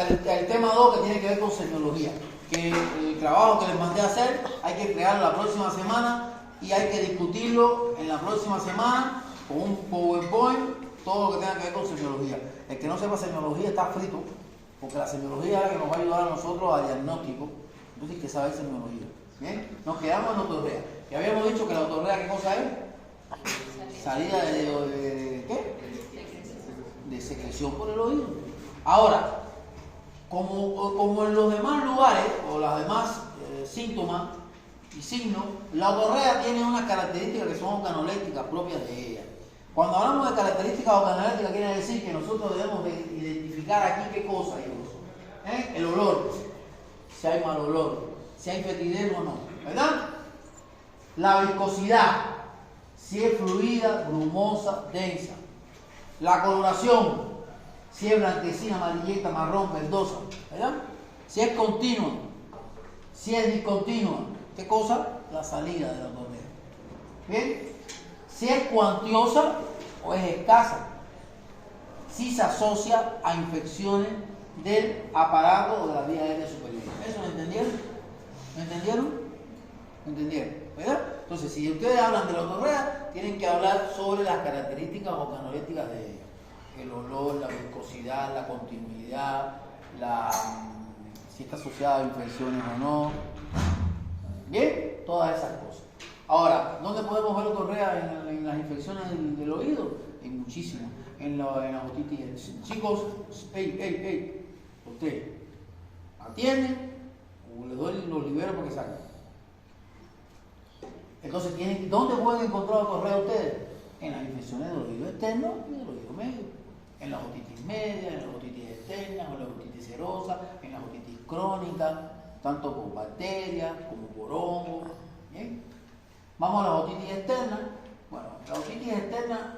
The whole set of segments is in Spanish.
el tema 2 que tiene que ver con semiología. Que el trabajo que les mandé a hacer hay que crearlo la próxima semana y hay que discutirlo en la próxima semana con un PowerPoint, todo lo que tenga que ver con semiología. El que no sepa semiología está frito, porque la semiología es la que nos va a ayudar a nosotros a diagnóstico. Entonces hay que saber semiología. ¿Bien? Nos quedamos en la otorrea. Y habíamos dicho que la otorrea, ¿qué cosa es? Salida de ¿qué? De secreción por el oído. Ahora, como en los demás lugares o los demás síntomas y signos, la otorrea tiene unas características que son organolépticas propias de ella. Cuando hablamos de características organolépticas, quiere decir que nosotros debemos de identificar aquí qué cosa, hijos. El olor, si hay mal olor, si hay fetidez o no, ¿verdad? La viscosidad, si es fluida, brumosa, densa. La coloración, si es blanquecina, amarillenta, marrón, verdosa, ¿verdad? Si es continua, si es discontinua, ¿qué cosa? La salida de la otorrea. ¿Bien? Si es cuantiosa o es escasa, si se asocia a infecciones del aparato o de la vía aérea superior. ¿Eso lo entendieron? ¿Lo entendieron? ¿Lo entendieron? ¿Verdad? Entonces, si ustedes hablan de la otorrea, tienen que hablar sobre las características organolépticas de ella. El olor, la viscosidad, la continuidad, si está asociada a infecciones o no. Bien, todas esas cosas. Ahora, ¿dónde podemos ver otorrea en las infecciones del oído? En muchísimas. En la otitis. Chicos, usted atienden o les doy los libero para que salgan. Entonces, ¿dónde pueden encontrar otorrea ustedes? En las infecciones del oído externo y del oído medio. En la otitis media, en la otitis externa, en la otitis serosa, en la otitis crónica, tanto por bacterias como por hongos. ¿Bien? Vamos a la otitis externa. Bueno, la otitis externa,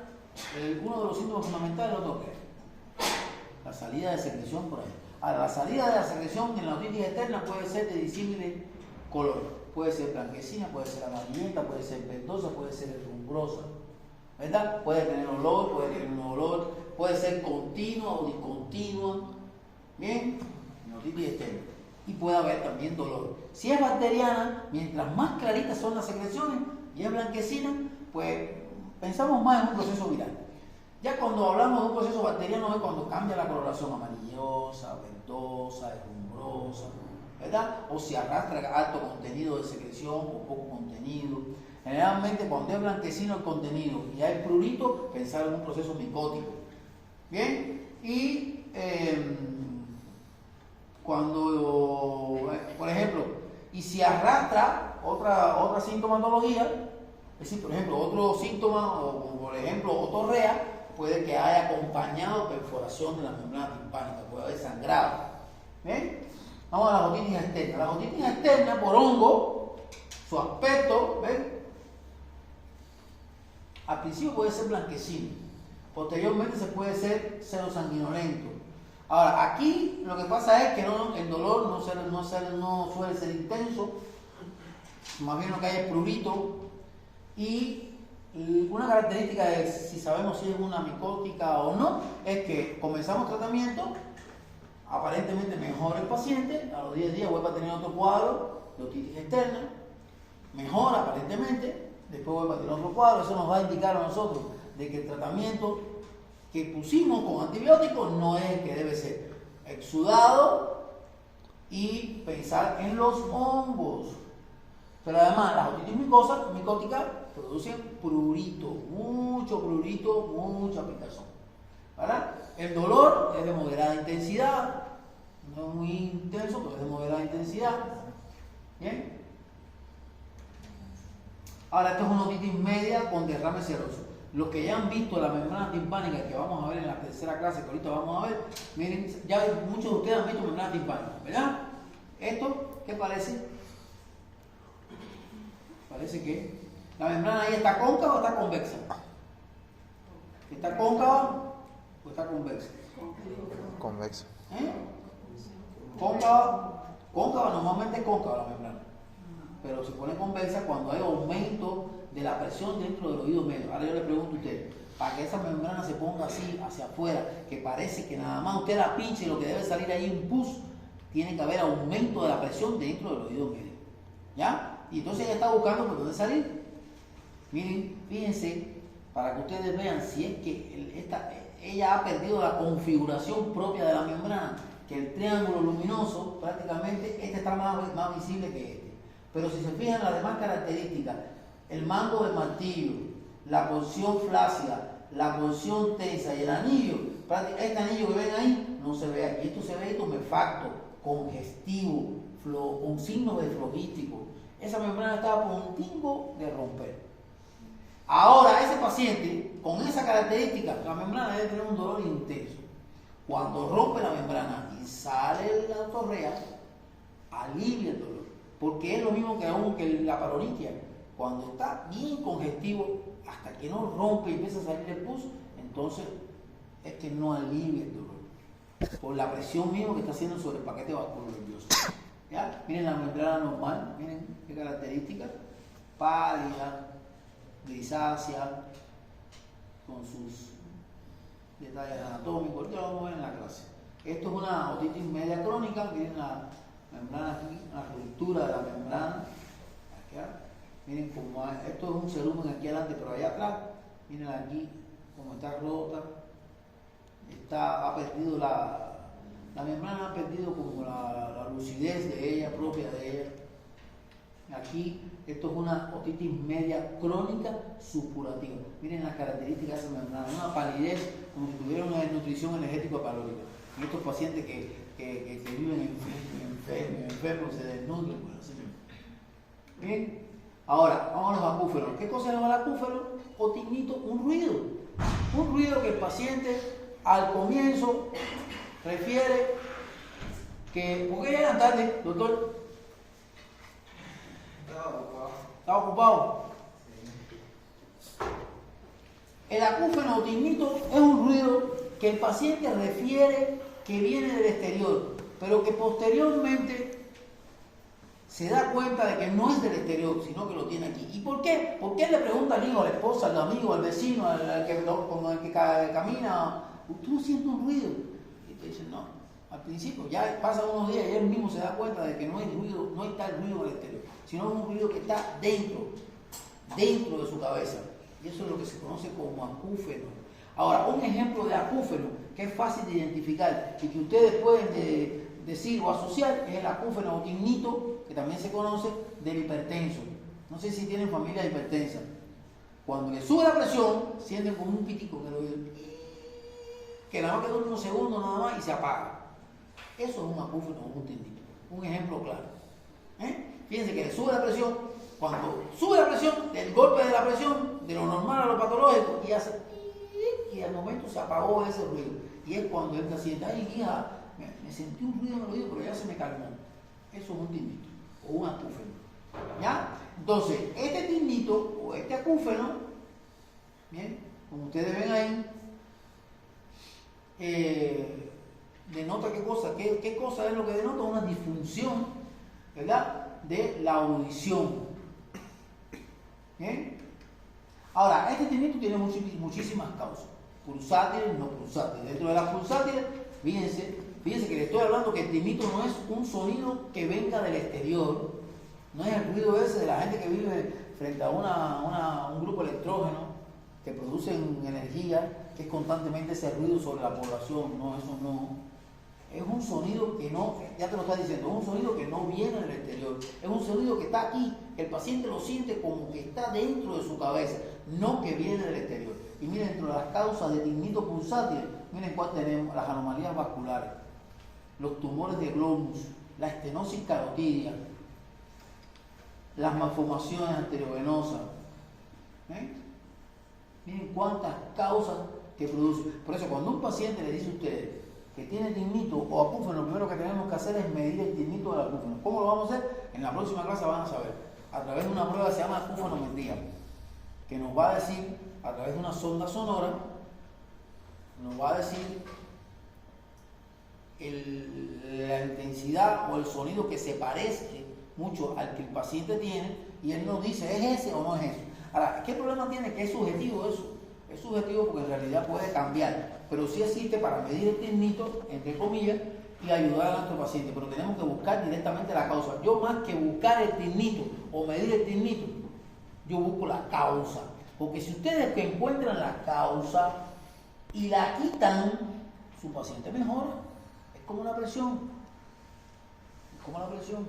uno de los síntomas fundamentales es la otorrea. La salida de secreción por ahí. Ahora, la salida de la secreción en la otitis externa puede ser de disímil color. Puede ser blanquecina, puede ser amarillenta, puede ser verdosa, puede ser rumbrosa. ¿Verdad? Puede tener olor, puede tener un olor, puede ser continua o discontinua. ¿Bien? En la otitis externa. Y puede haber también dolor. Si es bacteriana, mientras más claritas son las secreciones y es blanquecina, pues pensamos más en un proceso viral. Ya cuando hablamos de un proceso bacteriano es cuando cambia la coloración amarillosa, verdosa, herrumbrosa, ¿verdad? O si arrastra alto contenido de secreción o poco contenido. Generalmente cuando es blanquecino el contenido y hay prurito, pensar en un proceso micótico. ¿Bien? Y cuando, por ejemplo, y si arrastra otra sintomatología, es decir, por ejemplo, otro síntoma, o por ejemplo, otorrea, puede que haya acompañado perforación de la membrana timpánica, puede haber sangrado. ¿Bien? Vamos a la otitis externa. La otitis externa, por hongo, su aspecto, ¿ven? Al principio puede ser blanquecino, posteriormente se puede ser serosanguinolento. Ahora, aquí lo que pasa es que el dolor no suele ser intenso, más bien lo que hay es prurito, y una característica de si sabemos si es una micótica o no, es que comenzamos tratamiento, aparentemente mejora el paciente, a los 10 días vuelve a tener otro cuadro de otitis externa, mejora aparentemente, después vuelve a tener otro cuadro. Eso nos va a indicar a nosotros de que el tratamiento que pusimos con antibióticos no es el que debe ser. Exudado y pensar en los hongos. Pero además las otitis micóticas producen prurito, mucho prurito, mucha picazón. ¿Verdad? El dolor es de moderada intensidad, no es muy intenso, pero es de moderada intensidad. ¿Bien? Ahora, esto es una otitis media con derrame seroso. Los que ya han visto la membrana timpánica, que vamos a ver en la tercera clase, que ahorita vamos a ver, miren, ya muchos de ustedes han visto membrana timpánica, ¿verdad? ¿Esto qué parece? Parece que la membrana ahí está cóncava o está convexa. ¿Está cóncava o está convexa? Convexa. Cóncava, normalmente es cóncava la membrana. Pero se pone convexa cuando hay aumento de la presión dentro del oído medio. Ahora yo le pregunto a usted, para que esa membrana se ponga así hacia afuera, que parece que nada más usted la pinche y lo que debe salir ahí es un pus, tiene que haber aumento de la presión dentro del oído medio. ¿Ya? Y entonces ella está buscando por dónde salir. Miren, fíjense, para que ustedes vean si es que ella ha perdido la configuración propia de la membrana, que el triángulo luminoso prácticamente está más visible que este. Pero si se fijan en las demás características, el mango de martillo, la porción flácida, la porción tensa y el anillo, este anillo que ven ahí no se ve aquí, esto se ve tumefacto, congestivo, con signos de flogístico. Esa membrana está a puntico de romper. Ahora, ese paciente, con esa característica, la membrana debe tener un dolor intenso. Cuando rompe la membrana y sale la torrea, alivia el dolor. Porque es lo mismo que la paronitia. Cuando está bien congestivo, hasta que no rompe y empieza a salir el pus, entonces es que no alivia el dolor. Por la presión misma que está haciendo sobre el paquete vascular-nervioso. ¿Ya? Miren la membrana normal, miren qué características. Pálida, grisácea, con sus detalles anatómicos, ya lo vamos a ver en la clase. Esto es una otitis media crónica, miren la membrana aquí, la ruptura de la membrana. Aquí, miren cómo esto es un cerumen aquí adelante, pero allá atrás, miren aquí cómo está rota, ha perdido la membrana, ha perdido como la lucidez de ella, propia de ella. Aquí, esto es una otitis media crónica supurativa. Miren las características de esa membrana, una palidez como si tuviera una desnutrición energético-calórica. Y estos pacientes que viven enfermos, se desnutren, pues así. Bien, ahora vamos a los acúferos. ¿Qué cosa es el acúfero? Otignito, un ruido que el paciente al comienzo refiere que, ¿por qué llegan tarde, doctor? ¿Estaba ocupado? Sí. El acúfeno otignito es un ruido que el paciente refiere que viene del exterior, pero que posteriormente se da cuenta de que no es del exterior, sino que lo tiene aquí. ¿Y por qué? ¿Por qué le pregunta al hijo, a la esposa, al amigo, al vecino, con el que camina, ¿tú no sientes un ruido? Y te dicen, no. Al principio, ya pasan unos días y él mismo se da cuenta de que no hay ruido, no está el ruido del exterior, sino es un ruido que está dentro de su cabeza. Y eso es lo que se conoce como acúfeno. Ahora, un ejemplo de acúfeno que es fácil de identificar y que ustedes pueden decir o asociar es el acúfeno otignito, que también se conoce del hipertenso. No sé si tienen familia hipertensa. Cuando le sube la presión, sienten como un pitico en el oído, que nada más queda unos segundos nada más y se apaga. Eso es un acúfeno o un otignito. Un ejemplo claro. Fíjense que le sube la presión. Cuando sube la presión, el golpe de la presión, de lo normal a lo patológico, y hace, y al momento se apagó ese ruido. Y es cuando él se siente, ay hija, me sentí un ruido en el oído, pero ya se me calmó. Eso es un tignito o un acúfeno. ¿Ya? Entonces, este tignito o este acúfeno, bien, como ustedes ven ahí, denota qué cosa es lo que denota una disfunción, ¿verdad?, de la audición. ¿Bien? Ahora, este tignito tiene muchísimas causas, pulsátiles, no pulsátiles. Dentro de las pulsátiles, fíjense que le estoy hablando que el tignito no es un sonido que venga del exterior, no es el ruido ese de la gente que vive frente a un grupo electrógeno que producen energía, que es constantemente ese ruido sobre la población. No, eso no. Es un sonido que no, ya te lo está diciendo, es un sonido que no viene del exterior, es un sonido que está aquí, que el paciente lo siente como que está dentro de su cabeza, no que viene del exterior. Y miren, dentro de las causas de tignito pulsátil, miren cuál tenemos: las anomalías vasculares, los tumores de globus, la estenosis carotidia, las malformaciones arteriovenosas. Miren cuántas causas que produce. Por eso, cuando un paciente le dice a ustedes que tiene tignito o acúfeno, lo primero que tenemos que hacer es medir el tignito del acúfeno. ¿Cómo lo vamos a hacer? En la próxima clase van a saber. A través de una prueba que se llama acúfenometría, que nos va a decir, a través de una sonda sonora, nos va a decir la intensidad o el sonido que se parece mucho al que el paciente tiene, y él nos dice, ¿es ese o no es ese? Ahora, ¿qué problema tiene? Que es subjetivo eso. Es Es subjetivo porque en realidad puede cambiar, pero sí existe para medir el tinnito, entre comillas, y ayudar a nuestro paciente, pero tenemos que buscar directamente la causa. Yo más que buscar el tinnito o medir el tinnito, yo busco la causa, porque si ustedes que encuentran la causa y la quitan, su paciente mejora. Es como una presión, es como la presión.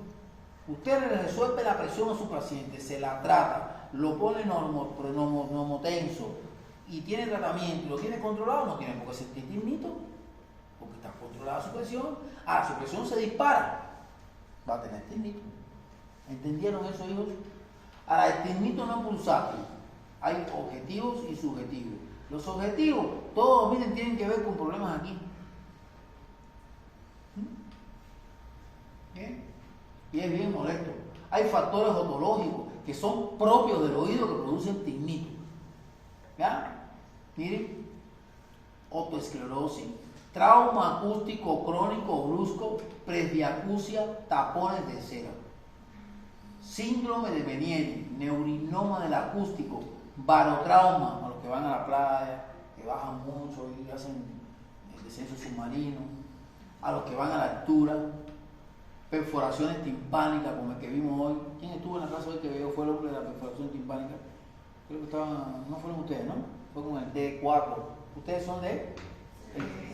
Usted le resuelve la presión a su paciente, se la trata, lo pone normotenso y tiene tratamiento, lo tiene controlado, no tiene por qué sentir tinnito, porque está controlada su presión. Ahora, su presión se dispara, va a tener tinnito. ¿Entendieron eso, hijos? Ahora, el tinnito no es pulsátil, hay objetivos y subjetivos. Los objetivos, todos, miren, tienen que ver con problemas aquí. ¿Bien? Y es bien molesto. Hay factores otológicos que son propios del oído que producen tinnito. ¿Ya? Miren, otoesclerosis, trauma acústico crónico brusco, presbiacusia, tapones de cera, síndrome de Meniere, neurinoma del acústico, barotrauma, a los que van a la playa, que bajan mucho y hacen el descenso submarino, a los que van a la altura, perforaciones timpánicas como el que vimos hoy. ¿Quién estuvo en la clase hoy que vio? Fue el hombre de la perforación timpánica. Creo que estaban, no fueron ustedes, ¿no? Fue con el D4. Ustedes son de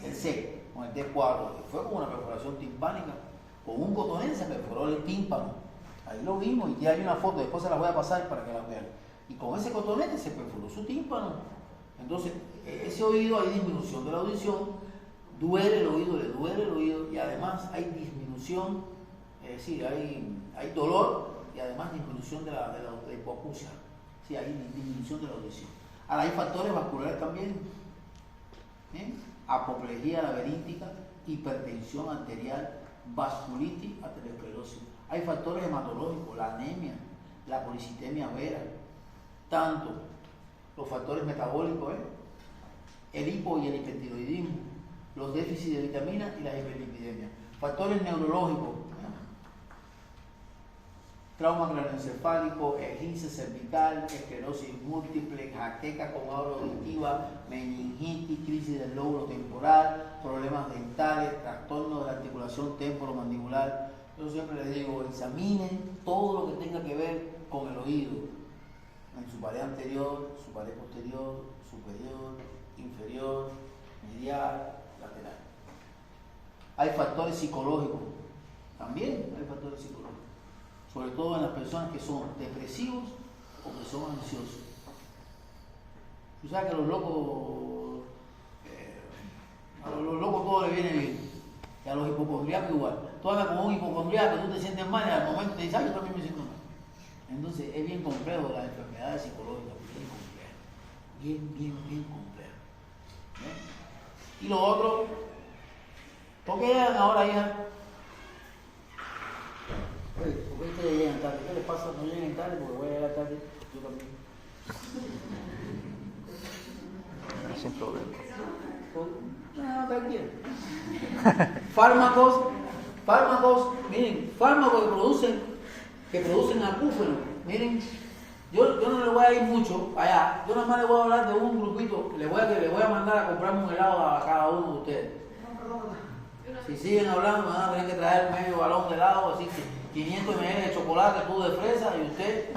el C, con el D4. Fue con una perforación timpánica. Con un cotonete se perforó el tímpano. Ahí lo vimos y ya hay una foto, después se las voy a pasar para que la vean. Y con ese cotonete se perforó su tímpano. Entonces, ese oído hay disminución de la audición, duele el oído, le duele el oído y además hay disminución, es decir, hay dolor y además disminución de la hipoacusia. Sí, hay disminución de la audición. Ahora hay factores vasculares también, apoplejía laberíntica, hipertensión arterial, vasculitis, aterosclerosis. Hay factores hematológicos, la anemia, la policitemia vera, tanto los factores metabólicos, el hipo y el hipertiroidismo, los déficits de vitaminas y la hiperlipidemia. Factores neurológicos, trauma craneoencefálico, esguince cervical, esclerosis múltiple, jaqueca con aura auditiva, meningitis, crisis del lóbulo temporal, problemas dentales, trastorno de la articulación temporomandibular. Yo siempre les digo, examinen todo lo que tenga que ver con el oído, en su pared anterior, su pared posterior, superior, inferior, medial, lateral. Hay factores psicológicos, también hay factores psicológicos, sobre todo en las personas que son depresivos o que son ansiosos. Tú sabes que a los locos todo le viene bien, y a los hipocondríacos igual. Tú hablas con un hipocondríaco, tú te sientes mal y al momento te dices, yo también me siento mal. Entonces es bien complejo las enfermedades psicológicas, bien complejo. Y lo otro, ¿por qué llegan ahora, hija? ¿Por qué ustedes llegan tarde? ¿Qué les pasa? No lleguen tarde porque voy a llegar tarde. Yo también. Sin problema. No, tranquilo. Fármacos, miren, fármacos que producen acúfeno. Miren, yo no le voy a ir mucho allá. Yo nada más le voy a hablar de un grupito. Le voy a mandar a comprarme un helado a cada uno de ustedes. Si siguen hablando, van a tener que traer medio balón de helado, así que 500 ml de chocolate, tú de fresa y usted.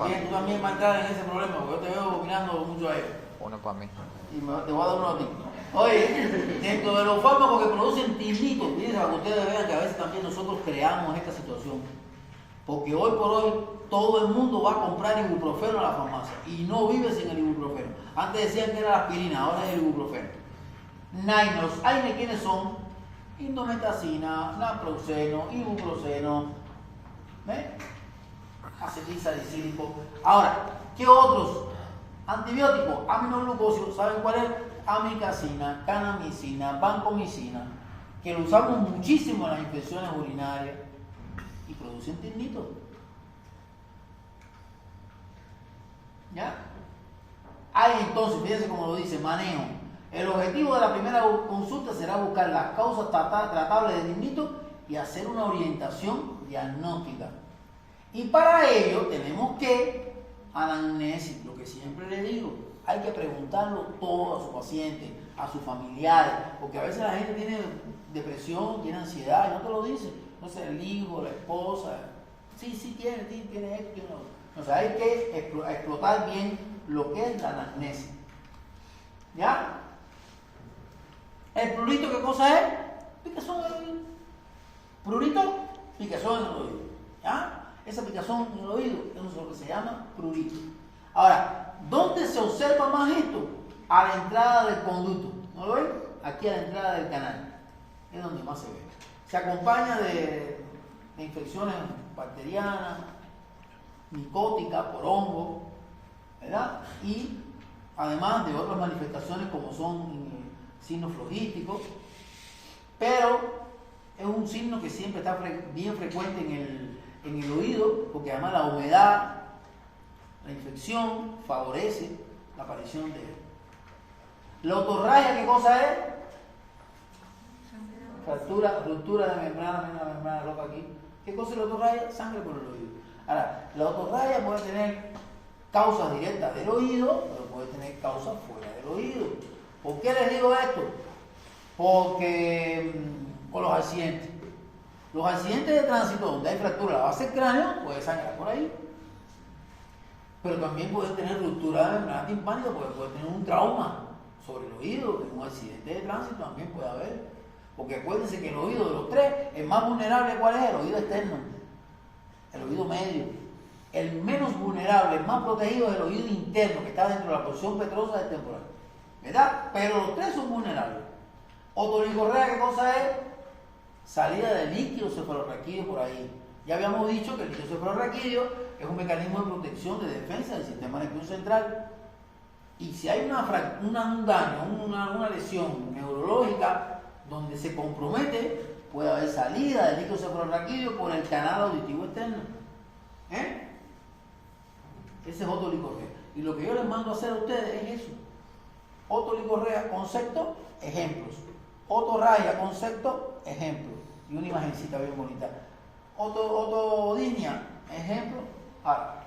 Bien, tú también vas a entrar en ese problema, porque yo te veo opinando mucho a ellos. Uno para mí. Y te voy a dar uno a ti. Oye, dentro de los fármacos que producen tinnito, fíjense para que ustedes vean que a veces también nosotros creamos esta situación. Porque hoy por hoy todo el mundo va a comprar ibuprofeno a la farmacia y no vive sin el ibuprofeno. Antes decían que era la aspirina, ahora es el ibuprofeno. Los AINE, ¿quiénes son? Indometacina, naproxeno, ibuprofeno, acetilsalicílico. Ahora, ¿qué otros? Antibióticos, aminoglucósidos, ¿saben cuál es? Amikacina, kanamicina, vancomicina, que lo usamos muchísimo en las infecciones urinarias y producen tinnito. ¿Ya? Hay entonces, fíjense cómo lo dice, manejo. El objetivo de la primera consulta será buscar las causas tratables de tinnito y hacer una orientación diagnóstica. Y para ello tenemos que anamnesis, lo que siempre le digo, hay que preguntarlo todo a su paciente, a sus familiares, porque a veces la gente tiene depresión, tiene ansiedad y no te lo dice. No sé, el hijo, la esposa, sí, tiene esto, tiene lo otro. O sea, hay que explotar bien lo que es la anamnesis. ¿Ya? El prurito, ¿qué cosa es? Picazón en el oído. Prurito, picazón en el oído. ¿Ya? Esa picazón en el oído, eso es lo que se llama prurito. Ahora, ¿dónde se observa más esto? A la entrada del conducto. ¿No lo ven? Aquí a la entrada del canal. Es donde más se ve. Se acompaña de infecciones bacterianas, micóticas, por hongo, ¿verdad? Y además de otras manifestaciones como son signos flogísticos, pero es un signo que siempre está bien frecuente en el oído, porque además la humedad, la infección favorece la aparición de él. La otorraya, ¿qué cosa es? Ruptura de membrana roja aquí. ¿Qué cosa es la otorraya? Sangre por el oído. Ahora, la otorraya puede tener causas directas del oído, pero puede tener causas fuera del oído. ¿Por qué les digo esto? Porque con los accidentes. Los accidentes de tránsito donde hay fractura de la base del cráneo puede sangrar por ahí. Pero también puede tener ruptura de membrana timpánica porque puede tener un trauma sobre el oído. En un accidente de tránsito también puede haber. Porque acuérdense que el oído de los tres, el más vulnerable, ¿cuál es? El oído externo, el oído medio. El menos vulnerable, el más protegido es el oído interno, que está dentro de la porción petrosa del temporal, ¿verdad? Pero los tres son vulnerables. Otorrinolaringología, ¿qué cosa es? Salida del líquido cefalorraquídeo por ahí. Ya habíamos dicho que el líquido cefalorraquídeo es un mecanismo de protección, de defensa del sistema nervioso central. Y si hay un daño, una lesión neurológica, donde se compromete, puede haber salida del líquido cefalorraquídeo por el canal auditivo externo. Ese es otolicorrea. Y lo que yo les mando a hacer a ustedes es eso. Otolicorrea, concepto, ejemplos. Otorraya, concepto, ejemplo. Y una imagencita bien bonita. Otodinia, ejemplo. Ahora,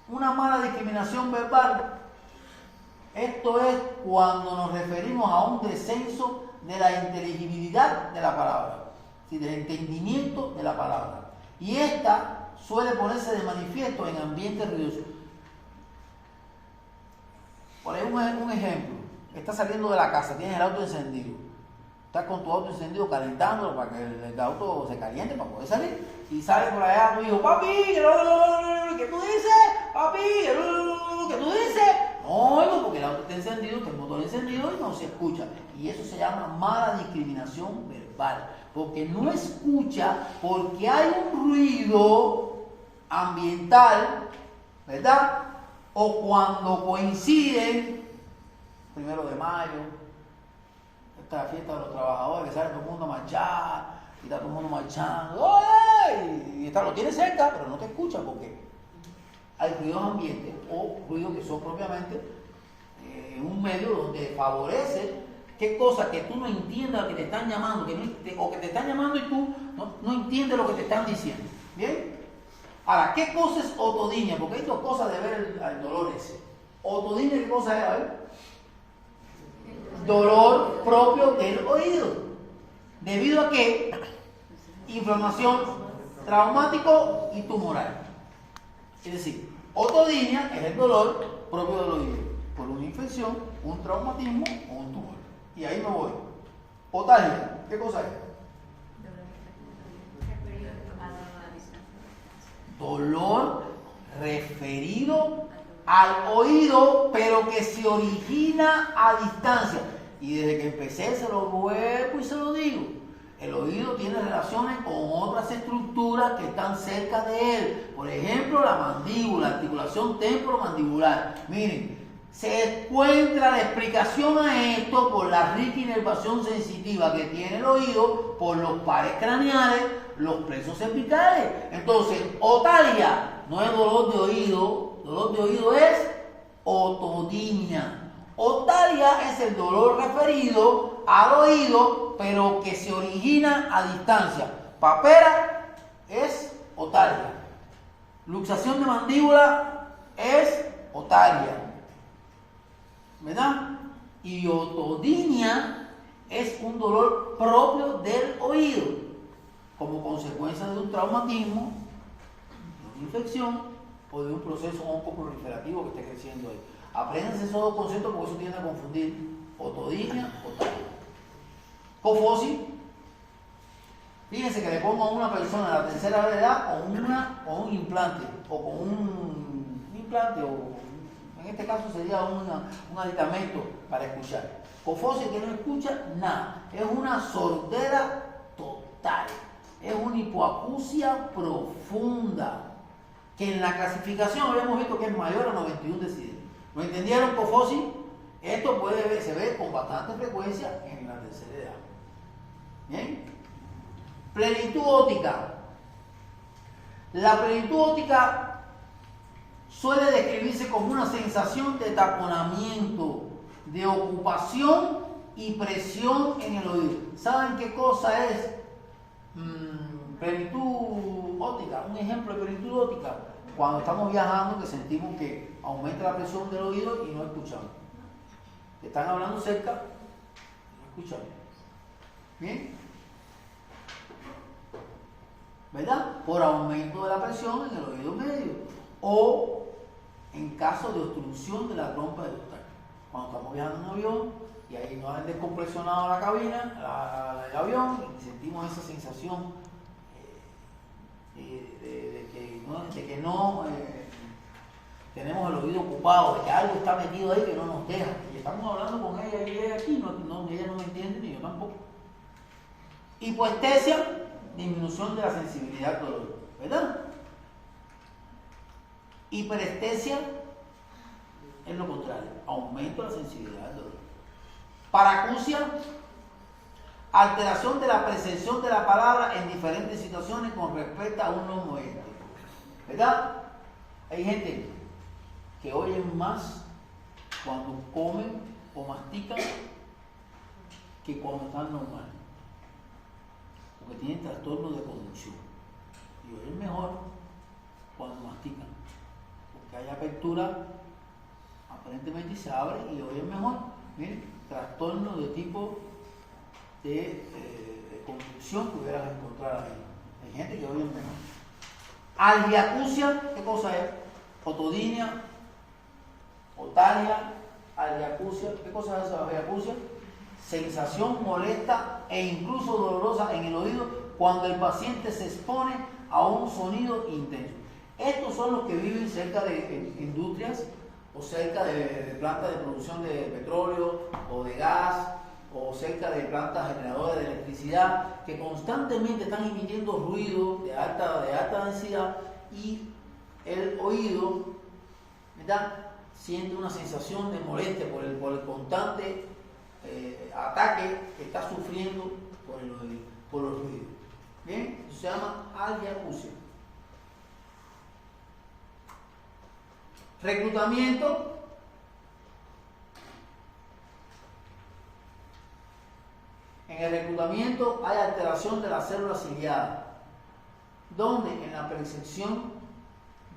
una mala discriminación verbal. Esto es cuando nos referimos a un descenso de la inteligibilidad de la palabra, ¿sí? Del entendimiento de la palabra. Y esta suele ponerse de manifiesto en ambientes ruidosos. Por ejemplo, un ejemplo. Estás saliendo de la casa, tienes el auto encendido. Estás con tu auto encendido calentándolo para que el auto se caliente para poder salir. Y sale por allá tu hijo, papi, ¿qué tú dices? Papi, ¿qué tú dices? No oigo porque el auto está encendido, está el motor encendido y no se escucha. Y eso se llama mala discriminación verbal. Porque no escucha porque hay un ruido ambiental, ¿verdad? O cuando coinciden, 1 de mayo, esta fiesta de los trabajadores, que sale todo el mundo a marchar, y está todo el mundo marchando, ¡ay! Y lo tiene cerca, pero no te escucha porque hay ruidos ambientes o ruidos que son propiamente un medio donde favorece qué cosa que tú no entiendas que te están llamando, o que te están llamando y tú no entiendes lo que te están diciendo. ¿Bien? Ahora, ¿qué cosa es otodinia? Porque hay dos cosas de ver el dolor ese. Otodinia, ¿qué cosa es? A ver. Dolor propio del oído. ¿Debido a qué? Inflamación, traumático y tumoral. Es decir, otodinia es el dolor propio del oído por una infección, un traumatismo o un tumor. Y ahí me voy. Otalgia, ¿qué cosa es? Dolor referido al oído, pero que se origina a distancia. Y desde que empecé se lo vuelvo y se lo digo. El oído tiene relaciones con otras estructuras que están cerca de él. Por ejemplo, la mandíbula, articulación temporomandibular. Miren, se encuentra la explicación a esto por la rica inervación sensitiva que tiene el oído, por los pares craneales, los plexos cervicales. Entonces, otalgia no es dolor de oído, dolor de oído es otodinia. Otalgia es el dolor referido al oído, pero que se origina a distancia. Papera es otalgia. Luxación de mandíbula es otaria, ¿verdad? Y otodinia es un dolor propio del oído, como consecuencia de un traumatismo, de una infección o de un proceso oncoproliferativo que esté creciendo ahí. Apréndanse esos dos conceptos porque eso tiende a confundir otodinia, otaria. Cofosis, fíjense que le pongo a una persona de la tercera edad con un implante, o con un implante, o en este caso sería un aditamento para escuchar. Cofosis que no escucha nada, es una sordera total, es una hipoacusia profunda, que en la clasificación habíamos visto que es mayor a 91 decibeles. ¿Lo entendieron, cofosis? Esto se ve con bastante frecuencia en la tercera edad. ¿Bien? Plenitud óptica. La plenitud óptica suele describirse como una sensación de taponamiento, de ocupación y presión en el oído. ¿Saben qué cosa es plenitud óptica? Un ejemplo de plenitud óptica. Cuando estamos viajando, que sentimos que aumenta la presión del oído y no escuchamos. Están hablando cerca, no escuchamos. ¿Bien? ¿Verdad? Por aumento de la presión en el oído medio. O en caso de obstrucción de la trompa del eustaquio. Cuando estamos viajando en un avión y ahí nos han descompresionado la cabina, el avión, y sentimos esa sensación de que no tenemos el oído ocupado, de que algo está metido ahí que no nos deja. Y estamos hablando con ella y ella aquí, ella no me entiende ni yo tampoco. Hipoestesia, disminución de la sensibilidad del oído, ¿verdad? Hiperestesia es lo contrario, aumento de la sensibilidad del oído. Paracusia, alteración de la percepción de la palabra en diferentes situaciones con respecto a un ritmo oyente, ¿verdad? Hay gente que oye más cuando comen o mastican que cuando están normal, porque tienen trastorno de conducción, y oyen mejor cuando mastican, porque hay apertura aparentemente se abre y oyen mejor. Miren, trastorno de tipo de conducción que hubieras encontrado ahí. Hay gente que oye mejor. Algiacusia, ¿qué cosa es? Otodinia, otaria, algiacusia, ¿qué cosa es esa algiacusia? Sensación molesta e incluso dolorosa en el oído cuando el paciente se expone a un sonido intenso. Estos son los que viven cerca de industrias o cerca de plantas de producción de petróleo o de gas o cerca de plantas generadoras de electricidad que constantemente están emitiendo ruido de alta densidad y el oído, ¿verdad?, siente una sensación de molestia por el constante ataque que está sufriendo por los ruidos. ¿Bien? Eso se llama algiacusia. Reclutamiento. En el reclutamiento hay alteración de las células ciliadas, donde en la percepción,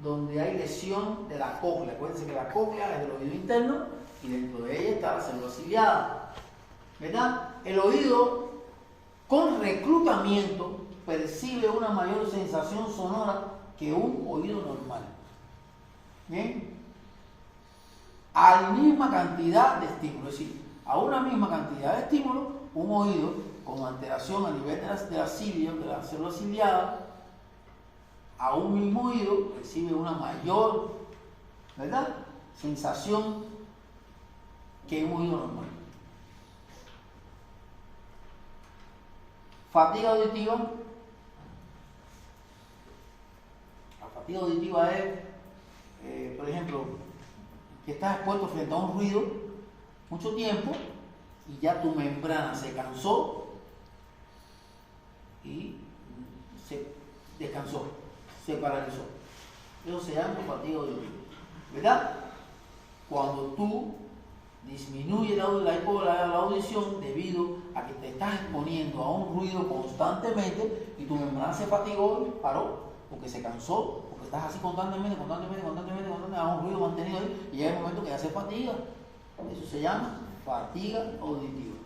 donde hay lesión de la cóclea. Acuérdense que la cóclea es del oído interno y dentro de ella está la célula ciliada, ¿verdad? El oído con reclutamiento percibe una mayor sensación sonora que un oído normal. ¿Bien? A la misma cantidad de estímulo, es decir, a una misma cantidad de estímulo, un oído con alteración a nivel de la cilia, de la célula ciliada, a un mismo oído recibe una mayor, ¿verdad?, sensación que un oído normal. Fatiga auditiva. La fatiga auditiva es, por ejemplo, que estás expuesto frente a un ruido mucho tiempo y ya tu membrana se cansó y se descansó, se paralizó. Eso se llama fatiga auditiva, ¿verdad? Cuando tú disminuyes la audición debido a que te estás exponiendo a un ruido constantemente y tu membrana se fatigó y paró. porque se cansó, porque estás así constantemente, haga un ruido mantenido ahí, y llega el momento que ya se fatiga. Eso se llama fatiga auditiva,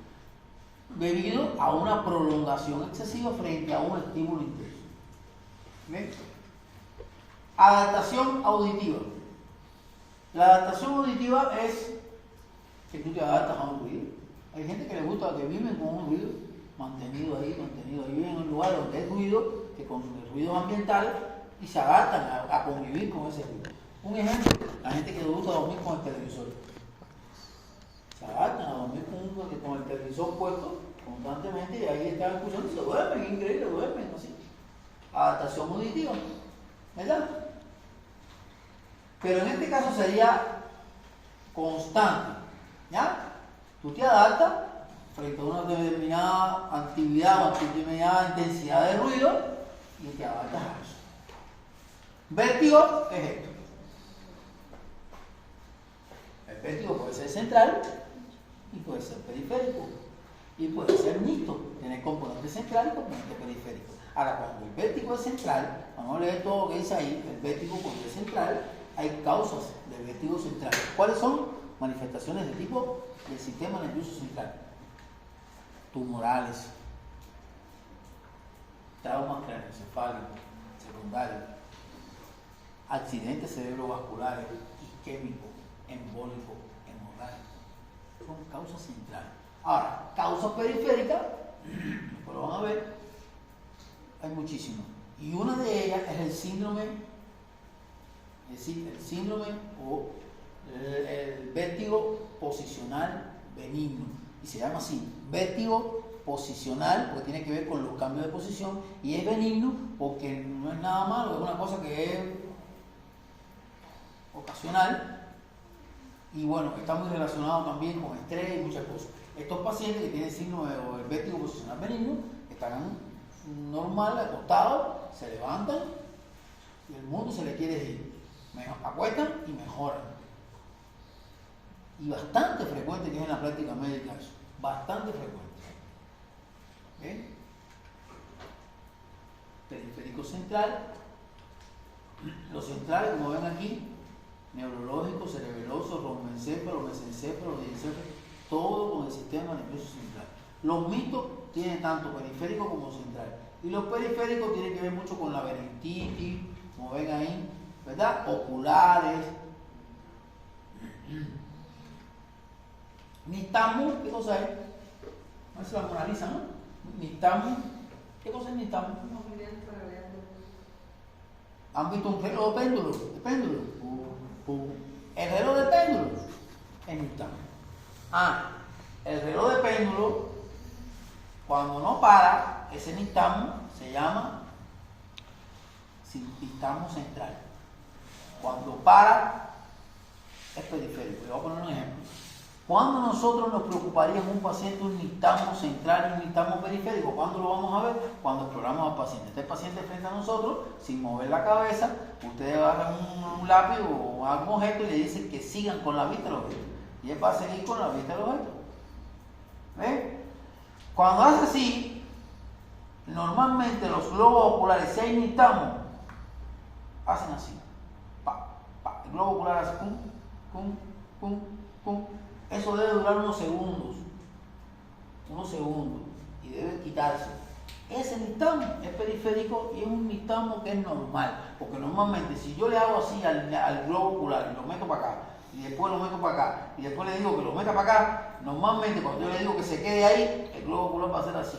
debido a una prolongación excesiva frente a un estímulo intenso. ¿Ven? Adaptación auditiva. La adaptación auditiva es que tú te adaptas a un ruido. Hay gente que le gusta que viven con un ruido mantenido ahí, viven en un lugar donde hay ruido, que con el ruido ambiental, y se adaptan a convivir con ese ruido. Un ejemplo, la gente que le gusta dormir con el televisor. Se adaptan a dormir con el televisor puesto constantemente y ahí están escuchando y se duermen, increíble, duermen así. Adaptación auditiva, ¿verdad? Pero en este caso sería constante, ¿ya? Tú te adaptas frente a una determinada actividad o determinada intensidad de ruido y te adaptas a eso. Vértigo es esto. El vértigo puede ser central y puede ser periférico y puede ser mixto, tener componente central y componente periférico. Ahora, cuando el vértigo es central, vamos a leer todo lo que dice ahí. El vértigo, cuando es central, hay causas del vértigo central. ¿Cuáles son? Manifestaciones de tipo del sistema nervioso central: tumorales, traumas craneoencefálicos secundarios, accidentes cerebrovasculares, isquémicos, embólicos, hemorrágicos. Son causas centrales. Ahora, causas periféricas, después lo van a ver, hay muchísimas. Y una de ellas es el síndrome, es decir, el síndrome o el vértigo posicional benigno. Y se llama así, vértigo posicional, porque tiene que ver con los cambios de posición, y es benigno porque no es nada malo, es una cosa que es ocasional, y bueno, está muy relacionado también con estrés y muchas cosas. Estos pacientes que tienen síndrome o el vértigo posicional benigno están normal, acostados, se levantan y el mundo se le quiere ir. Acuestan y mejoran. Y bastante frecuente que es en la práctica médica eso, bastante frecuente. ¿Ven? Periférico central. Los centrales, como ven aquí, neurológico, cerebeloso, romboencéfalo, mesencéfalo, diencéfalo, todo con el sistema nervioso central. Los mixtos tienen tanto periférico como central. Y los periféricos tienen que ver mucho con la laberintitis, como ven ahí, ¿verdad? Oculares. Nistagmus, ¿qué cosa es? No se la moraliza, ¿no? Nistagmus, ¿qué cosa es nistagmus? ¿Han visto un reloj de péndulo? ¿De péndulo? El reloj de péndulo es nistagmus. El reloj de péndulo, cuando no para, ese nistagmus se llama nistagmus central. Cuando para, es periférico. Le voy a poner un ejemplo. ¿Cuándo nosotros nos preocuparía en un paciente un nistagmus central y un nistagmus periférico? ¿Cuándo lo vamos a ver? Cuando exploramos al paciente. Este paciente frente a nosotros, sin mover la cabeza, ustedes agarran un lápiz o algún objeto y le dicen que sigan con la vista del objeto. Y él va a seguir con la vista del objeto. ¿Ven? Cuando hace así, normalmente los globos oculares, si hay nistagmus, hacen así. El globo ocular hace pum, pum, pum, pum. Eso debe durar unos segundos, y debe quitarse. Ese nistagmus es periférico y es un nistagmus que es normal, porque normalmente si yo le hago así al globo ocular y lo meto para acá, y después lo meto para acá, y después le digo que lo meta para acá, normalmente cuando yo le digo que se quede ahí, el globo ocular va a hacer así,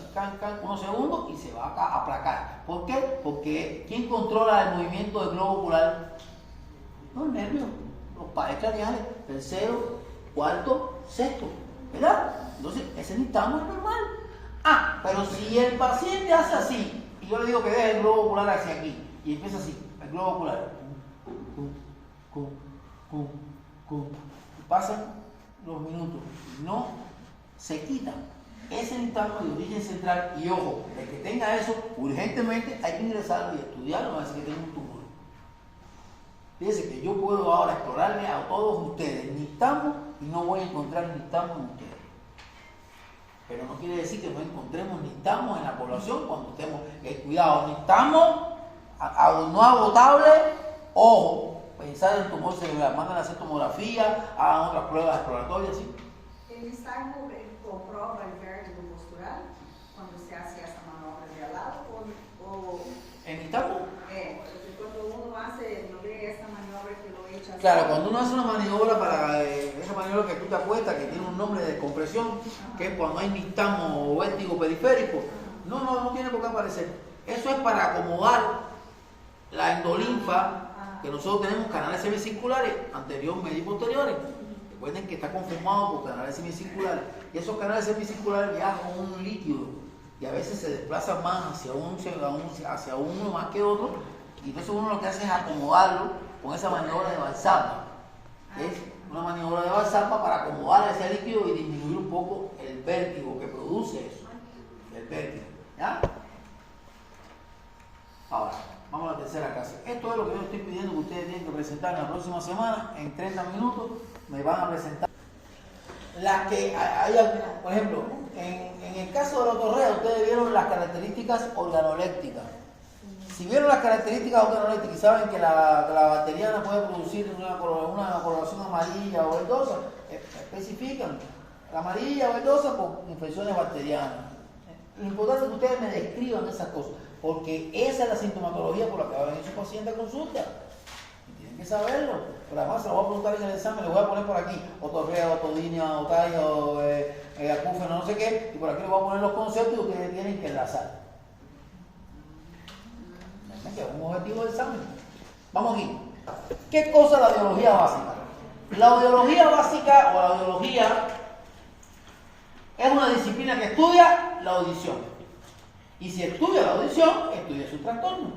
unos segundos y se va a aplacar. ¿Por qué? Porque ¿quién controla el movimiento del globo ocular? Los nervios, los pares craneales, tercero, cuarto, sexto, ¿verdad? Entonces, ese nistagmus es normal. Pero si el paciente hace así, y yo le digo que deje el globo ocular hacia aquí, y empieza así, el globo ocular, y pasan los minutos, no se quita. Ese nistagmus de origen central, y ojo, el que tenga eso, urgentemente hay que ingresarlo y estudiarlo, va a decir que tiene un tumor. Fíjense que yo puedo ahora explorarle a todos ustedes nistagmus y no voy a encontrar nistagmus en ustedes. Pero no quiere decir que no encontremos nistagmus en la población cuando estemos. Cuidado, nistagmus no agotable, ojo, pensar en tumor cerebral, mandan a hacer tomografía, hagan otras pruebas exploratorias, ¿sí? El Istmo comprueba el vértigo postural cuando se hace esta maniobra de al lado o ¿En Istmo? porque cuando uno hace, no ve esta maniobra que lo echa así. Claro, cuando uno hace una maniobra para esa maniobra que tú te acuestas, que tiene un nombre de compresión, que es cuando hay nistagmo o vértigo periférico, no tiene por qué aparecer. Eso es para acomodar la endolinfa, que nosotros tenemos canales semicirculares, anterior, medio y posteriores. Recuerden que está conformado por canales semicirculares. Y esos canales semicirculares viajan con un líquido y a veces se desplazan más hacia uno más que otro. Y entonces uno lo que hace es acomodarlo con esa maniobra de Valsalva. Es una maniobra de Valsalva para acomodar ese líquido y disminuir un poco el vértigo que produce eso. El vértigo. ¿Ya? Ahora, vamos a la tercera clase. Esto es lo que yo estoy pidiendo que ustedes tienen que presentar en la próxima semana. En 30 minutos me van a presentar las que hay, por ejemplo, en el caso de la otorrea, ustedes vieron las características organolépticas. Si vieron las características organolépticas y saben que la bacteriana puede producir una coloración amarilla o verdosa, especifican la amarilla o verdosa por infecciones bacterianas. Lo importante es que ustedes me describan esas cosas, porque esa es la sintomatología por la que va a venir su paciente a consulta. Y tienen que saberlo. Pero además se lo voy a preguntar en el examen, le voy a poner por aquí otorrea, otodinia, otaya, acúfeno, no sé qué, y por aquí le voy a poner los conceptos y ustedes tienen que enlazar. Que es un objetivo del examen. Vamos aquí. ¿Qué cosa es la audiología básica? La audiología básica o la audiología es una disciplina que estudia la audición. Y si estudia la audición, estudia su trastorno.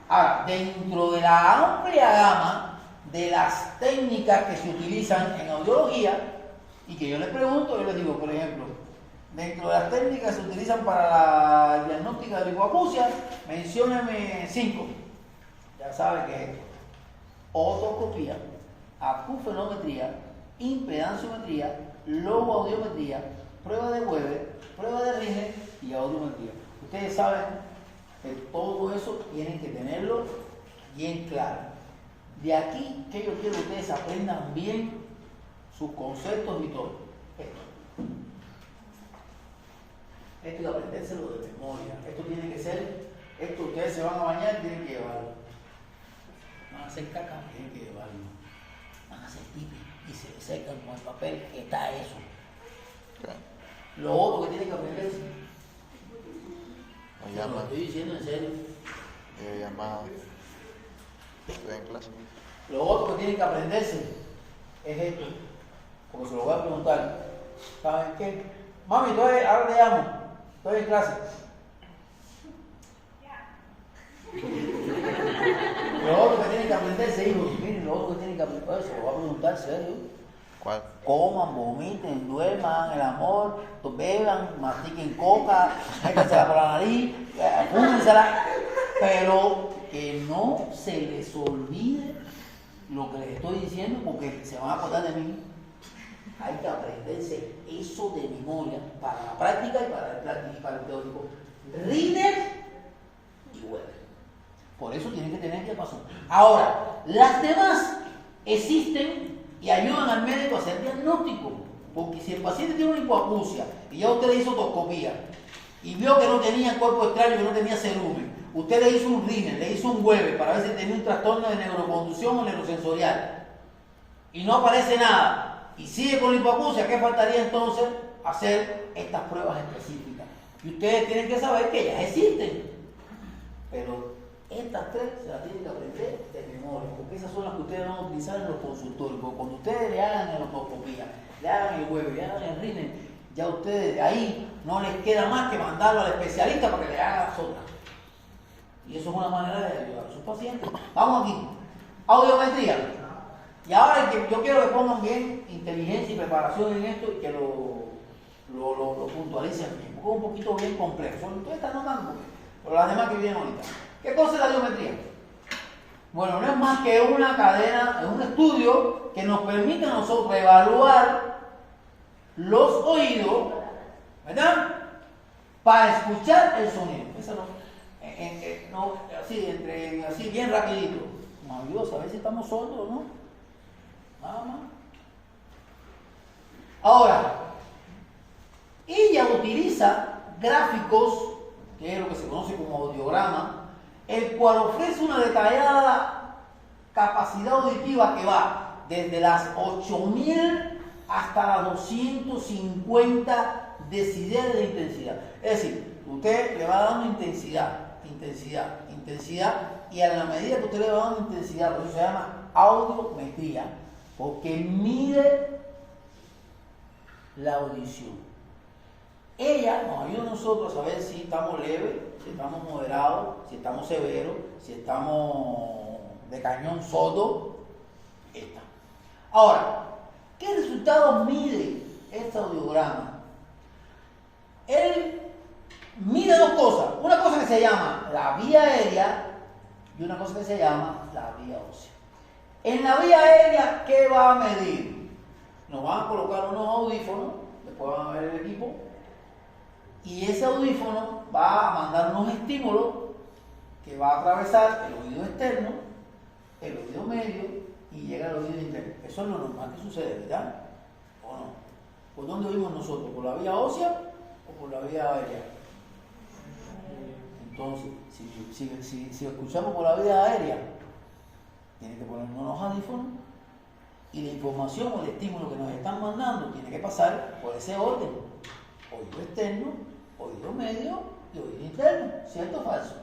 Ahora, dentro de la amplia gama de las técnicas que se utilizan en audiología, y que yo les pregunto, yo les digo, por ejemplo, dentro de las técnicas que se utilizan para la diagnóstica de hipoacusia, mencióneme 5. Ya sabe que es esto: otoscopía, acufenometría, impedanciometría, logoaudiometría, prueba de Weber, prueba de Rieger y audiometría. Ustedes saben que todo eso tienen que tenerlo bien claro. De aquí que yo quiero que ustedes aprendan bien sus conceptos y todo. Esto hay que aprendérselo de memoria. Esto tiene que ser, esto ustedes se van a bañar, tienen que llevarlo. Van a hacer caca, tienen que llevarlo. Van a hacer pipi y se secan con el papel que está eso. Lo otro que tienen que aprenderse. Lo estoy diciendo en serio. Estoy en clase. Lo otro que tienen que aprenderse es esto. Porque se lo voy a preguntar. ¿Saben qué? Mami, ahora te llamo. Estoy en clase. Lo otro que tienen que aprenderse, hijos, miren, lo otro que tienen que aprender, se lo voy a preguntar serio. ¿Cuál? Coman, vomiten, duerman, el amor, beban, mastiquen coca, métansela por la nariz, fúmensela, pero que no se les olvide lo que les estoy diciendo porque se van a acordar de mí. Hay que aprenderse eso de memoria para la práctica y para el teórico. Rieger y Weber. Por eso tienen que tener que pasar. Ahora, las demás existen y ayudan al médico a hacer diagnóstico. Porque si el paciente tiene una hipoacusia y ya usted le hizo otoscopía y vio que no tenía cuerpo extraño, que no tenía cerumen, usted le hizo un Rieger, le hizo un Weber para ver si tenía un trastorno de neuroconducción o neurosensorial y no aparece nada, y sigue con la hipoacusia, ¿qué faltaría entonces? Hacer estas pruebas específicas. Y ustedes tienen que saber que ellas existen. Pero estas tres se las tienen que aprender de memoria, porque esas son las que ustedes van a utilizar en los consultorios. Porque cuando ustedes le hagan la otoscopía, le hagan el Weber, le hagan el Rieger, ya ustedes de ahí no les queda más que mandarlo al especialista para que le haga las otras. Y eso es una manera de ayudar a sus pacientes. Vamos aquí. Audiometría. Y ahora yo quiero que pongan bien inteligencia y preparación en esto y que lo puntualicen bien. Porque es un poquito bien complejo. Ustedes están notando, pero las demás que vienen ahorita. ¿Qué cosa es la audiometría? Bueno, no es más que una cadena, es un estudio que nos permite a nosotros evaluar los oídos, ¿verdad? Para escuchar el sonido. no, así bien rapidito. Maravilloso, a ver si estamos sordos o no. Nada más. Ahora, ella utiliza gráficos, que es lo que se conoce como audiograma, el cual ofrece una detallada capacidad auditiva que va desde las 8000 hasta las 250 decibeles de intensidad. Es decir, usted le va dando intensidad, y a la medida que usted le va dando intensidad, por eso se llama audiometría, porque mide la audición. Ella nos ayuda a nosotros a saber si estamos leves, si estamos moderados, si estamos severos, si estamos de cañón sordo. Esta. Ahora, ¿qué resultados mide este audiograma? Él mide dos cosas. Una cosa que se llama la vía aérea y una cosa que se llama la vía ósea. En la vía aérea, ¿qué va a medir? Nos van a colocar unos audífonos, después van a ver el equipo, y ese audífono va a mandar unos estímulos que va a atravesar el oído externo, el oído medio y llega al oído interno. Eso es lo normal que sucede, ¿verdad? ¿O no? ¿Por dónde oímos nosotros? ¿Por la vía ósea o por la vía aérea? Entonces, si escuchamos por la vía aérea, tiene que ponernos unos audífonos y la información o el estímulo que nos están mandando tiene que pasar por ese orden: oído externo, oído medio y oído interno. ¿Cierto o falso?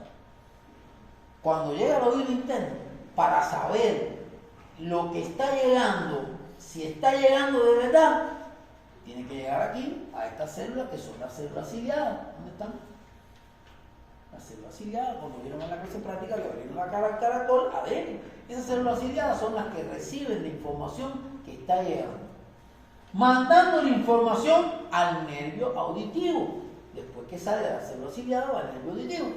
Cuando llega al oído interno, para saber lo que está llegando, si está llegando de verdad, tiene que llegar aquí a estas células que son las células ciliadas. ¿Dónde están? Las células ciliadas, cuando vieron en la clase práctica, le abrieron la cara al caracol adentro. Esas células ciliadas son las que reciben la información que está llegando, mandando la información al nervio auditivo. Después que sale de la célula ciliada va al nervio auditivo,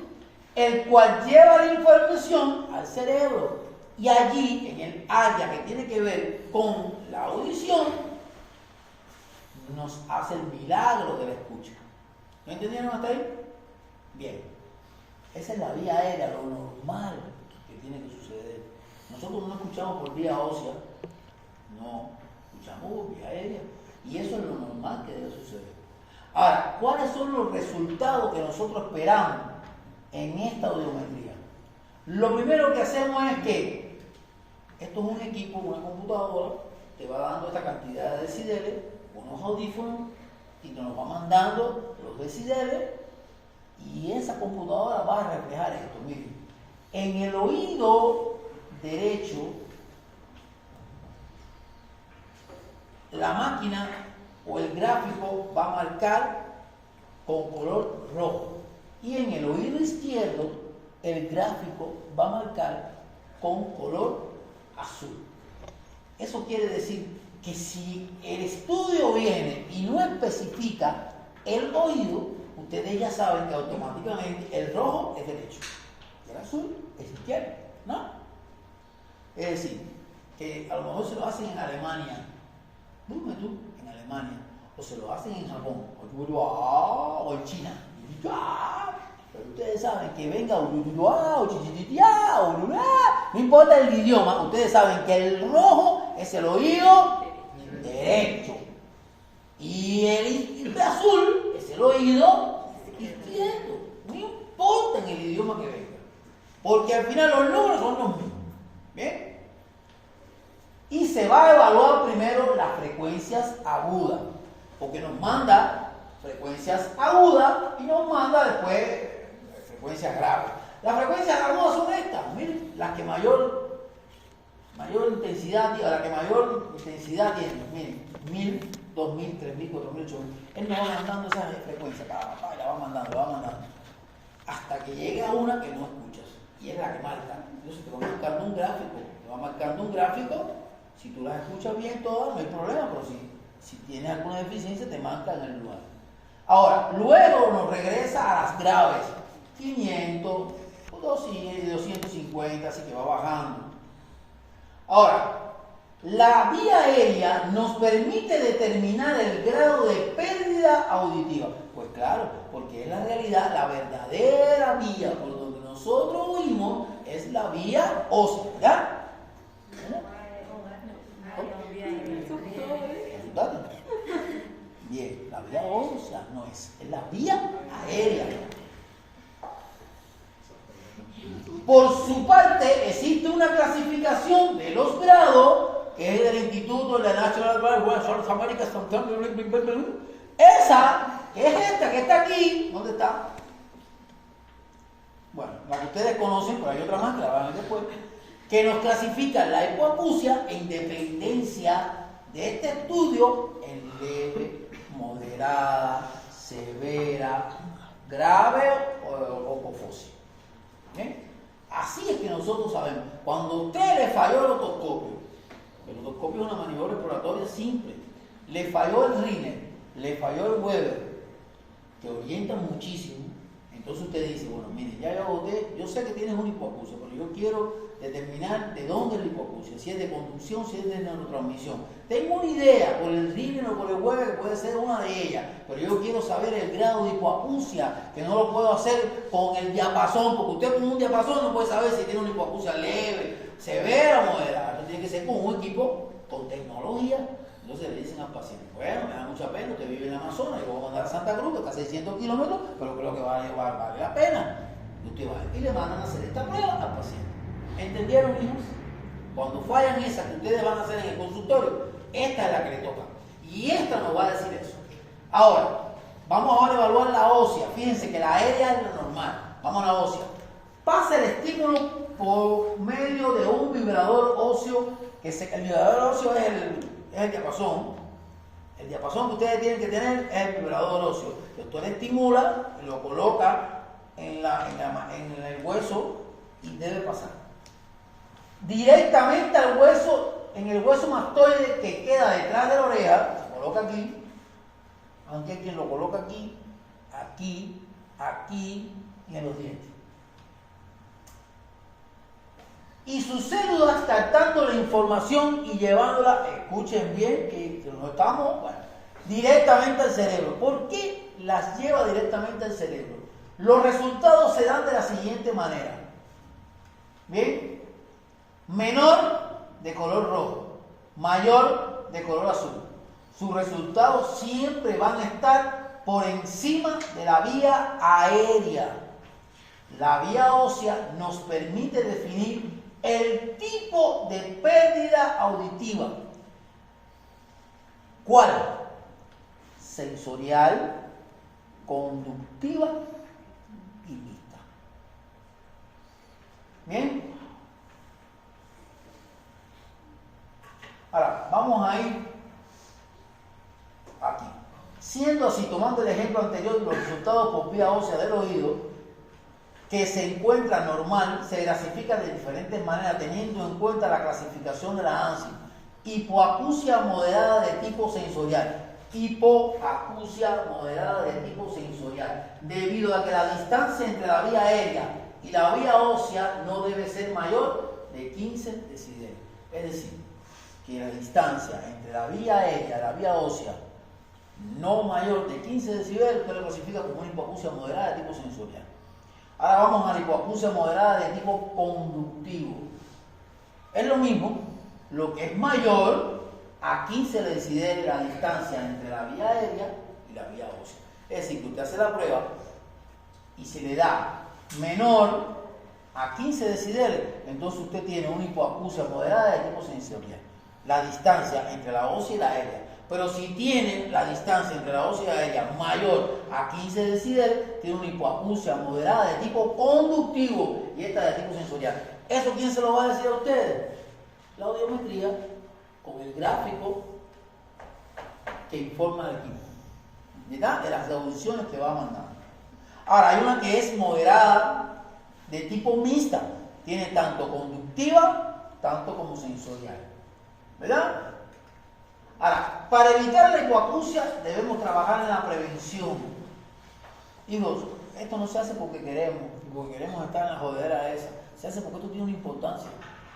el cual lleva la información al cerebro. Y allí, en el área que tiene que ver con la audición, nos hace el milagro de la escucha. ¿No entendieron hasta ahí? Bien. Esa es la vía aérea, lo normal que tiene que suceder. Nosotros no escuchamos por vía ósea, no, escuchamos por vía aérea. Y eso es lo normal que debe suceder. Ahora, ¿cuáles son los resultados que nosotros esperamos en esta audiometría? Lo primero que hacemos es que esto es un equipo, una computadora, te va dando esta cantidad de decibeles, unos audífonos, y te nos va mandando los decibeles, y esa computadora va a reflejar esto. Miren, en el oído derecho, la máquina o el gráfico va a marcar con color rojo, y en el oído izquierdo el gráfico va a marcar con color azul. Eso quiere decir que si el estudio viene y no especifica el oído, ustedes ya saben que automáticamente el rojo es derecho y el azul es izquierdo, ¿no? Es decir, que a lo mejor se lo hacen en Alemania, dime tú, en Alemania, o se lo hacen en Japón, o en China, pero ustedes saben que venga no importa el idioma, ustedes saben que el rojo es el oído derecho y el azul es el oído izquierdo. No importa en el idioma que venga, porque al final los números son los mismos. ¿Bien? Y se va a evaluar primero las frecuencias agudas, porque nos manda frecuencias agudas y nos manda después frecuencias graves. Las frecuencias agudas son estas, miren, las que mayor intensidad, la que mayor intensidad tiene, miren, 1000, 2000, 3000, 4000, 8000. Él nos va mandando esas frecuencias, la va mandando, hasta que llegue a una que no escuchas, y es la que marca. Entonces te va marcando un gráfico, si tú las escuchas bien todas, no hay problema, pero si tienes alguna deficiencia te marca en el lugar. Ahora, luego nos regresa a las graves, 500, 250, así que va bajando. Ahora, la vía aérea nos permite determinar el grado de pérdida auditiva. Pues claro, porque es la realidad, la verdadera vía por donde nosotros oímos es la vía ósea, ¿verdad? Dale. Bien, la vía ósea no es la vía aérea. Por su parte, existe una clasificación de los grados, que es del Instituto de la National South America. Esa, que es esta, que está aquí. ¿Dónde está? Bueno, la que ustedes conocen, pero hay otra más que la van a ver después, que nos clasifica la hipoacusia en dependencia de este estudio en leve, moderada, severa, grave o hipofosia. ¿Bien? Así es que nosotros sabemos. Cuando a usted le falló el otoscopio es una maniobra exploratoria simple, le falló el Rinner, le falló el Weber, que orientan muchísimo. Entonces usted dice, bueno, mire, ya yo sé que tienes una hipoacusia, pero yo quiero determinar de dónde es la hipoacusia, si es de conducción, si es de neurotransmisión. Tengo una idea, por el Rinner o por el Weber, que puede ser una de ellas, pero yo quiero saber el grado de hipoacusia, que no lo puedo hacer con el diapasón, porque usted con un diapasón no puede saber si tiene una hipoacusia leve, severa o moderada. Entonces tiene que ser con un equipo con tecnología. Entonces le dicen al paciente, bueno, me da mucha pena, usted vive en Amazonas, yo voy a mandar a Santa Cruz, que está a 600 kilómetros, pero creo que vale la pena. Y usted va y le mandan a hacer esta prueba al paciente. ¿Entendieron, hijos? Cuando fallan esas que ustedes van a hacer en el consultorio, esta es la que le toca. Y esta nos va a decir eso. Ahora, vamos ahora a evaluar la ósea. Fíjense que la aérea es lo normal. Vamos a la ósea. Pasa el estímulo por medio de un vibrador óseo, el vibrador óseo es el diapasón. El diapasón que ustedes tienen que tener es el vibrador óseo. Usted le estimula, lo coloca en el hueso y debe pasar directamente al hueso, en el hueso mastoide que queda detrás de la oreja. Se coloca aquí, aunque hay quien lo coloca aquí, aquí, aquí y en los dientes. Y sus células captando la información y llevándola, escuchen bien, que nos estamos, bueno, directamente al cerebro. ¿Por qué las lleva directamente al cerebro? Los resultados se dan de la siguiente manera. Bien, menor de color rojo, mayor de color azul. Sus resultados siempre van a estar por encima de la vía aérea. La vía ósea nos permite definir el tipo de pérdida auditiva. ¿Cuál? Sensorial, conductiva y vista. ¿Bien? Ahora, vamos a ir aquí. Siendo así, tomando el ejemplo anterior de los resultados por vía ósea del oído, que se encuentra normal, se clasifica de diferentes maneras teniendo en cuenta la clasificación de la ANSI. Hipoacusia moderada de tipo sensorial. Hipoacusia moderada de tipo sensorial. Debido a que la distancia entre la vía aérea y la vía ósea no debe ser mayor de 15 decibelios. Es decir, que la distancia entre la vía aérea y la vía ósea no mayor de 15 decibelios, usted lo clasifica como una hipoacusia moderada de tipo sensorial. Ahora vamos a la hipoacusia moderada de tipo conductivo. Es lo mismo, lo que es mayor a 15 decibelios la distancia entre la vía aérea y la vía ósea. Es decir, que usted hace la prueba y se le da menor a 15 decibelios, entonces usted tiene una hipoacusia moderada de tipo sensorial. La distancia entre la ósea y la aérea. Pero si tiene la distancia entre la ósea y la aérea mayor a 15 decibelios, tiene una hipoacusia moderada de tipo conductivo y esta de tipo sensorial. ¿Eso quién se lo va a decir a ustedes? La audiometría con el gráfico que informa el equipo, ¿verdad? De las audiciones que va mandando. Ahora, hay una que es moderada de tipo mixta. Tiene tanto conductiva, tanto como sensorial. ¿Verdad? Ahora, para evitar la hipoacusia debemos trabajar en la prevención. Hijos, esto no se hace porque queremos estar en la jodera esa. Se hace porque esto tiene una importancia.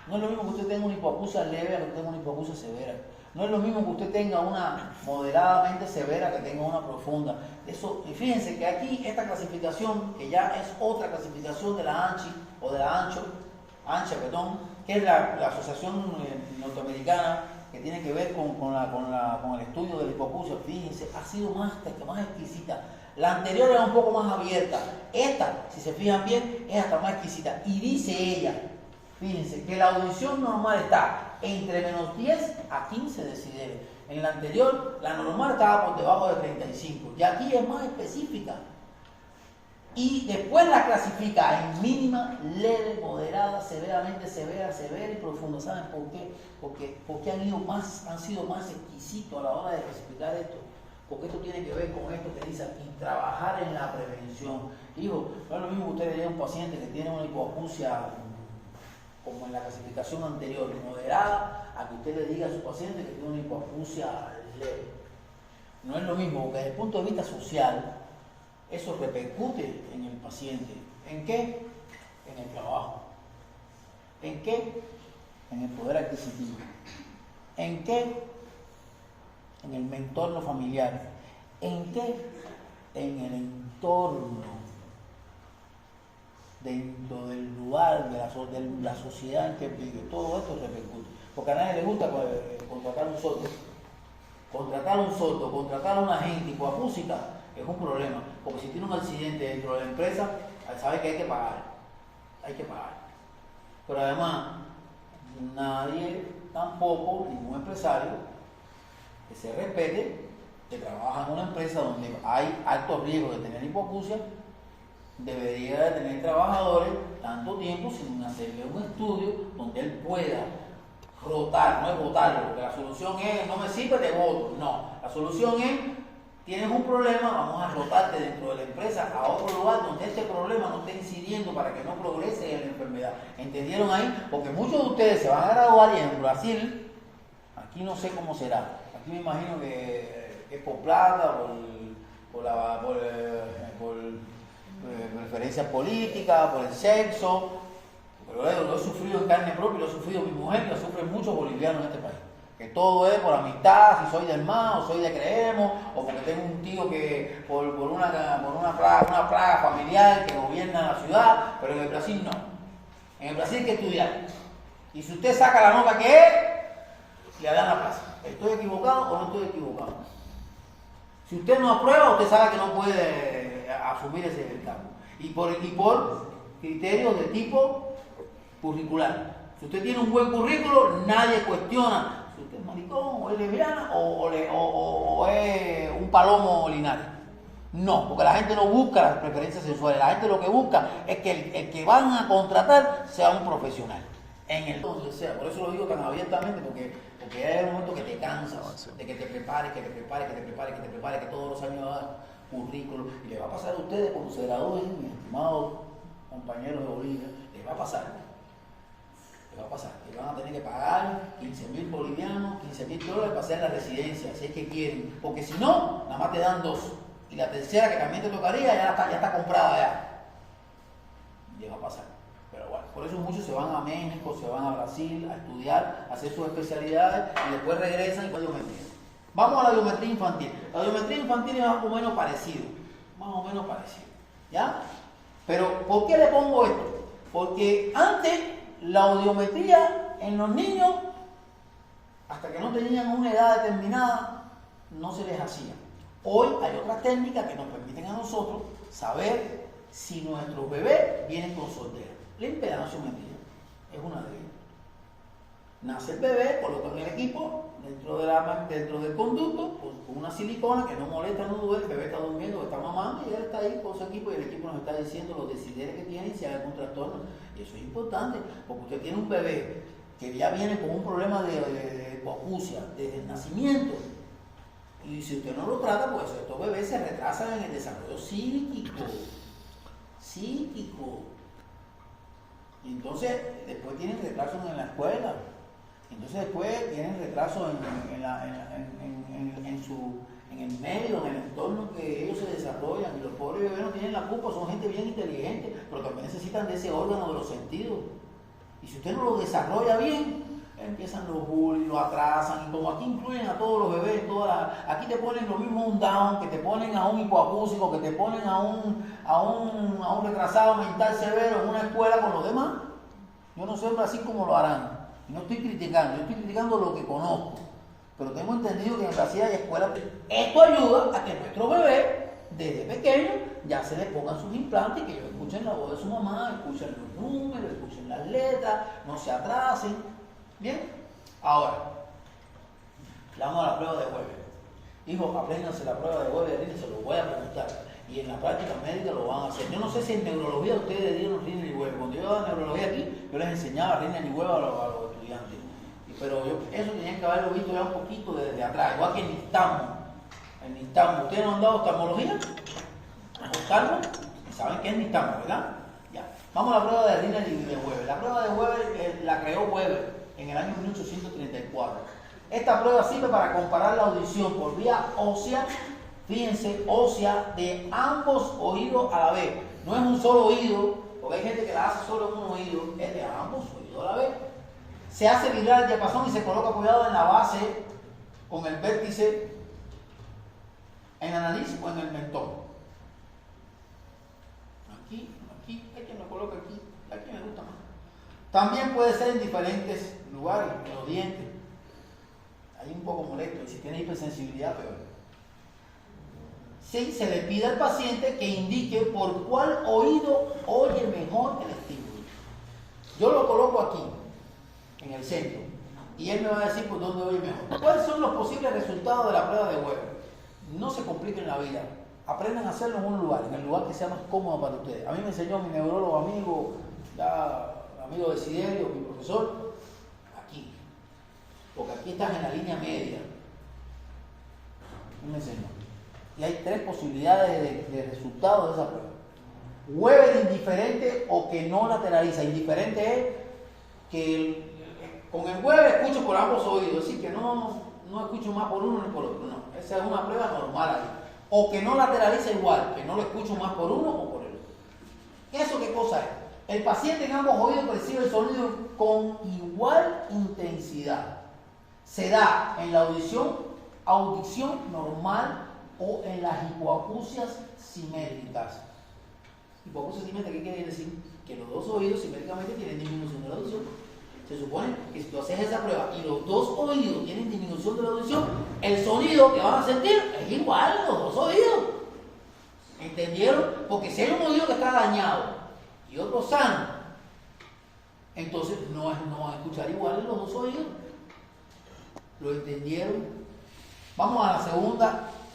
No es lo mismo que usted tenga una hipoacusia leve a que usted tenga una hipoacusia severa. No es lo mismo que usted tenga una moderadamente severa que tenga una profunda. Eso, y fíjense que aquí esta clasificación, que ya es otra clasificación de la ANCHI, o de la ANCHA, que es la Asociación Norteamericana, que tiene que ver con el estudio de la hipoacusia, fíjense, ha sido más exquisita. La anterior era un poco más abierta. Esta, si se fijan bien, es hasta más exquisita. Y dice ella, fíjense, que la audición normal está entre menos 10 a 15 decibeles. En la anterior, la normal estaba por debajo de 35. Y aquí es más específica. Y después la clasifica en mínima, leve, moderada, severamente severa, severa y profunda. ¿Saben por qué? Porque han sido más exquisitos a la hora de clasificar esto. Porque esto tiene que ver con esto que dice aquí, trabajar en la prevención. Hijo, no es lo mismo que usted le diga a un paciente que tiene una hipoacusia, como en la clasificación anterior, moderada, a que usted le diga a su paciente que tiene una hipoacusia leve. No es lo mismo, porque desde el punto de vista social, eso repercute en el paciente. ¿En qué? En el trabajo. ¿En qué? En el poder adquisitivo. ¿En qué? En el entorno familiar. ¿En qué? En el entorno, dentro del lugar, de la sociedad en que vive. Todo esto repercute. Porque a nadie le gusta contratar un sordo. Contratar a una gente hipoacúsica es un problema. Porque si tiene un accidente dentro de la empresa, sabe que hay que pagar. Hay que pagar. Pero además, nadie, tampoco, ningún empresario que se respete, que trabaja en una empresa donde hay altos riesgos de tener hipoacusia, debería de tener trabajadores tanto tiempo sin hacerle un estudio donde él pueda rotar, no es votarlo, porque la solución es, no me sirve, te voto. No, la solución es, tienes un problema, vamos a rotarte dentro de la empresa a otro lugar donde este problema no esté incidiendo para que no progrese en la enfermedad. ¿Entendieron ahí? Porque muchos de ustedes se van a graduar y en Brasil, aquí no sé cómo será, aquí me imagino que es por plata, por preferencias políticas, por el sexo, pero lo he sufrido en carne propia, lo he sufrido mi mujer, y lo sufren muchos bolivianos en este país. Que todo es por amistad, si soy del MAS o soy de Creemos, o porque tengo un tío que por una plaga familiar que gobierna la ciudad, pero en el Brasil no. En el Brasil hay que estudiar. Y si usted saca la nota que es, le dan la plaza. ¿Estoy equivocado o no estoy equivocado? Si usted no aprueba, usted sabe que no puede asumir ese cargo. Y por criterios de tipo curricular. Si usted tiene un buen currículo, nadie cuestiona si usted es maricón, o es lesbiana, o es un palomo linario. No, porque la gente no busca las preferencias sexuales. La gente lo que busca es que el que van a contratar sea un profesional. Entonces, sea, por eso lo digo tan abiertamente, porque hay un momento que te cansas de que te prepares, que todos los años hagas currículo. Y le va a pasar a ustedes cuando se gradúen, mis estimados compañeros de Bolivia, les va a pasar. Que van a tener que pagar 15.000 bolivianos, $15.000 para hacer la residencia, si es que quieren. Porque si no, nada más te dan 2. Y la tercera, que también te tocaría, ya está comprada ya. Y va a pasar. Pero bueno, por eso muchos se van a México, se van a Brasil a estudiar, a hacer sus especialidades y después regresan y biometría. Vamos a la biometría infantil. La biometría infantil es más o menos parecido. ¿Ya? Pero, ¿por qué le pongo esto? Porque antes la audiometría en los niños, hasta que no tenían una edad determinada, no se les hacía. Hoy hay otras técnicas que nos permiten a nosotros saber si nuestros bebés vienen con sordera. La impedanciometría es una de ellas. Nace el bebé, colocan el equipo dentro del conducto con una silicona que no molesta, no duele, el bebé está durmiendo, está mamando y él está ahí con su equipo y el equipo nos está diciendo los decideres que tiene y si hay algún trastorno. Y eso es importante, porque usted tiene un bebé que ya viene con un problema de hipoacusia desde el nacimiento. Y si usted no lo trata, pues estos bebés se retrasan en el desarrollo psíquico. Y entonces después tienen retraso en la escuela. Entonces después tienen retraso en el medio, en el entorno que ellos se desarrollan. Y los pobres bebés no tienen la culpa, son gente bien inteligente, pero también necesitan de ese órgano de los sentidos. Y si usted no lo desarrolla bien, empiezan los bullying, lo atrasan, y como aquí incluyen a todos los bebés, aquí te ponen lo mismo un down, que te ponen a un hipoacúsico, que te ponen a un retrasado mental severo en una escuela con los demás. Yo no sé así como lo harán. No estoy criticando, yo estoy criticando lo que conozco. Pero tengo entendido que en Brasil hay escuelas. Esto ayuda a que nuestro bebé, desde pequeño, ya se le pongan sus implantes y que ellos escuchen la voz de su mamá, escuchen los números, escuchen las letras, no se atrasen. Bien, ahora, le damos a la prueba de Weber. Hijo, apréndanse la prueba de Weber, se lo voy a preguntar. Y en la práctica médica lo van a hacer. Yo no sé si en neurología ustedes dieron Rinel y Weber. Cuando yo daba neurología aquí, yo les enseñaba Rinel y Weber a los estudiantes. Pero eso tenían que haberlo visto ya un poquito desde atrás, igual que en Nistamo. ¿Ustedes no han dado oftalmología? ¿Oftalmo? ¿Saben qué es Nistamo, verdad? Ya. Vamos a la prueba de Rinel y de Weber. La prueba de Weber la creó Weber en el año 1834. Esta prueba sirve para comparar la audición por vía ósea, fíjense, ósea de ambos oídos a la vez. No es un solo oído, porque hay gente que la hace solo en un oído, es de ambos oídos a la vez. Se hace vibrar el diapasón y se coloca apoyado en la base con el vértice en la nariz o en el mentón. Aquí, hay quien lo coloca aquí me gusta más. También puede ser en diferentes lugares, en los dientes. Ahí un poco molesto, y si tiene hipersensibilidad, peor. Sí, se le pide al paciente que indique por cuál oído oye mejor el estímulo. Yo lo coloco aquí, en el centro, y él me va a decir por dónde oye mejor. ¿Cuáles son los posibles resultados de la prueba de Weber? No se compliquen la vida, aprendan a hacerlo en un lugar, en el lugar que sea más cómodo para ustedes. A mí me enseñó mi neurólogo amigo, ya amigo de Siderio, mi profesor, aquí, porque aquí estás en la línea media. Me enseñó. Y hay 3 posibilidades de resultados de esa prueba. Weber indiferente o que no lateraliza. Indiferente es que con el Weber escucho por ambos oídos, es decir, que no escucho más por uno ni por otro. No, esa es una prueba normal ahí. O que no lateraliza igual, que no lo escucho más por uno o por el otro. ¿Eso qué cosa es? El paciente en ambos oídos percibe el sonido con igual intensidad. Se da en la audición normal o en las hipoacusias simétricas. Hipoacusia simétrica, ¿qué quiere decir? Que los dos oídos simétricamente tienen disminución de la audición. Se supone que si tú haces esa prueba y los dos oídos tienen disminución de la audición, el sonido que van a sentir es igual en los dos oídos. ¿Entendieron? Porque si hay un oído que está dañado y otro sano, entonces no van a escuchar igual en los dos oídos. ¿Lo entendieron? Vamos a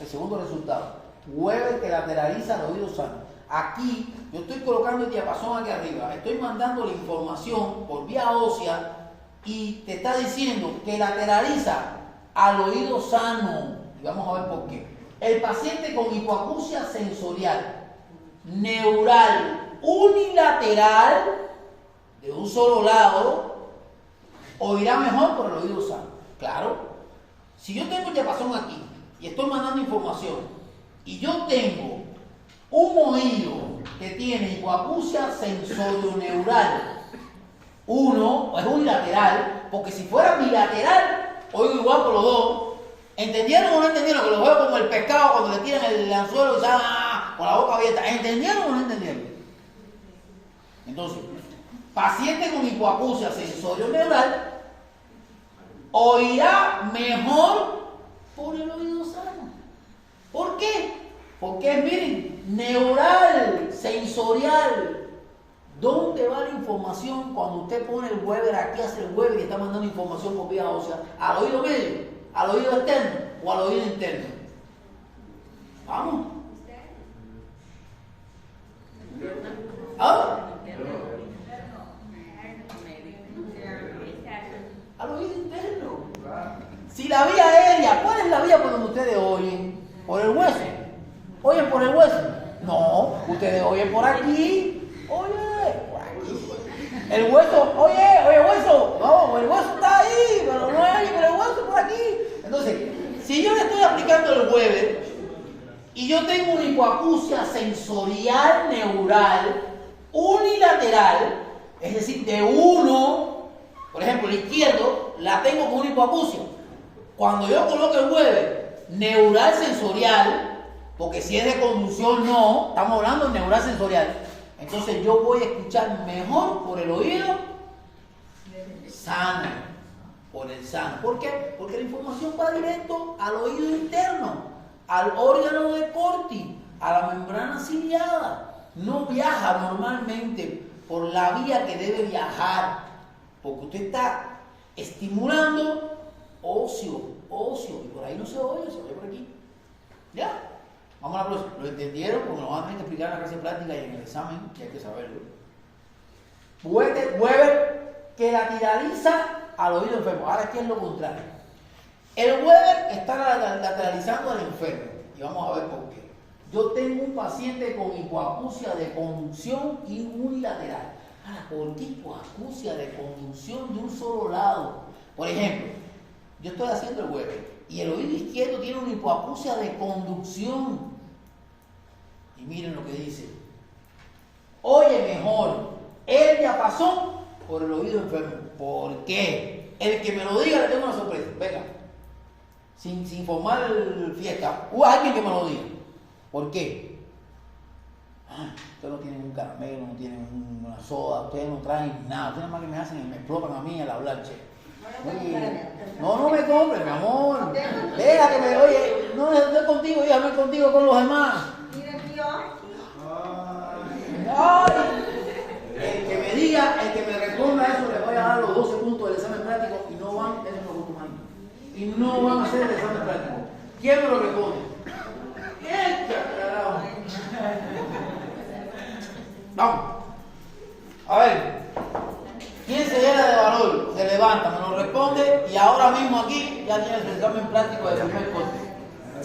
el segundo resultado. Weber que lateraliza el oído sano. Aquí yo estoy colocando el diapasón aquí arriba, estoy mandando la información por vía ósea y te está diciendo que lateraliza al oído sano. Y vamos a ver por qué. El paciente con hipoacusia sensorial, neural, unilateral, de un solo lado, oirá mejor por el oído sano. Claro, si yo tengo el diapasón aquí y estoy mandando información y yo tengo un oído que tiene hipoacusia sensorio-neural, uno es unilateral, porque si fuera bilateral, oigo igual por los dos. ¿Entendieron o no entendieron? Que lo veo como el pescado cuando le tiran el anzuelo y sale con la boca abierta. ¿Entendieron o no entendieron? Entonces, paciente con hipoacusia sensorio-neural oirá mejor por el oído sano. ¿Por qué? Porque es, miren, neural, sensorial. ¿Dónde va la información cuando usted pone el Weber aquí, hace el Weber y está mandando información por vía ósea? ¿Al oído medio, al oído externo o al oído interno? Vamos. ¿Ah? Al oído interno. Si la vía aérea, ¿cuál es la vía por donde ustedes oyen? ¿Por el hueso? ¿Oyen por el hueso? No, ustedes oyen por aquí. Oye, por aquí. El hueso, oye, hueso. No, el hueso está ahí, pero no hay por el hueso por aquí. Entonces, si yo le estoy aplicando el Weber y yo tengo una hipoacusia sensorial neural unilateral, es decir, de uno Por ejemplo, el izquierdo la tengo con una hipoacusia. Cuando yo coloco el Weber neural sensorial, porque si es de conducción no, estamos hablando de neural sensorial, entonces yo voy a escuchar mejor por el oído sano, por el sano. ¿Por qué? Porque la información va directo al oído interno, al órgano de Corti, a la membrana ciliada. No viaja normalmente por la vía que debe viajar, porque usted está estimulando óseo, y por ahí no se oye por aquí. ¿Ya? Vamos a la próxima. ¿Lo entendieron? Porque lo van a tener que explicar en la clase práctica y en el examen, que hay que saberlo. Weber que lateraliza al oído enfermo. Ahora aquí es lo contrario. El Weber está lateralizando al enfermo. Y vamos a ver por qué. Yo tengo un paciente con hipoacusia de conducción y unilateral. Ahora, ¿por qué hipoacusia de conducción de un solo lado? Por ejemplo, yo estoy haciendo el Weber y el oído izquierdo tiene una hipoacusia de conducción. Y miren lo que dice. Oye mejor el diapasón por el oído enfermo. ¿Por qué? El que me lo diga le tengo una sorpresa. Venga, sin formar el fiesta, alguien que me lo diga. ¿Por qué? Ustedes no tienen un caramelo, no tienen una soda, ustedes no traen nada. Ustedes nada más que me hacen, me explotan a mí al hablar, che. Oye, no me compres, mi amor. Deja que me, oye, no es contigo, hija, no es contigo con los demás. Mira aquí, ó. Ay, el que me diga, el que me responda eso, le voy a dar los 12 puntos del examen práctico y no van, eso es lo que tú mandas. Y no van a hacer el examen práctico. ¿Quién me lo responde? Vamos. A ver. ¿Quién se llena de valor? Se levanta, me lo responde y ahora mismo aquí ya tienes el examen práctico del primer corte.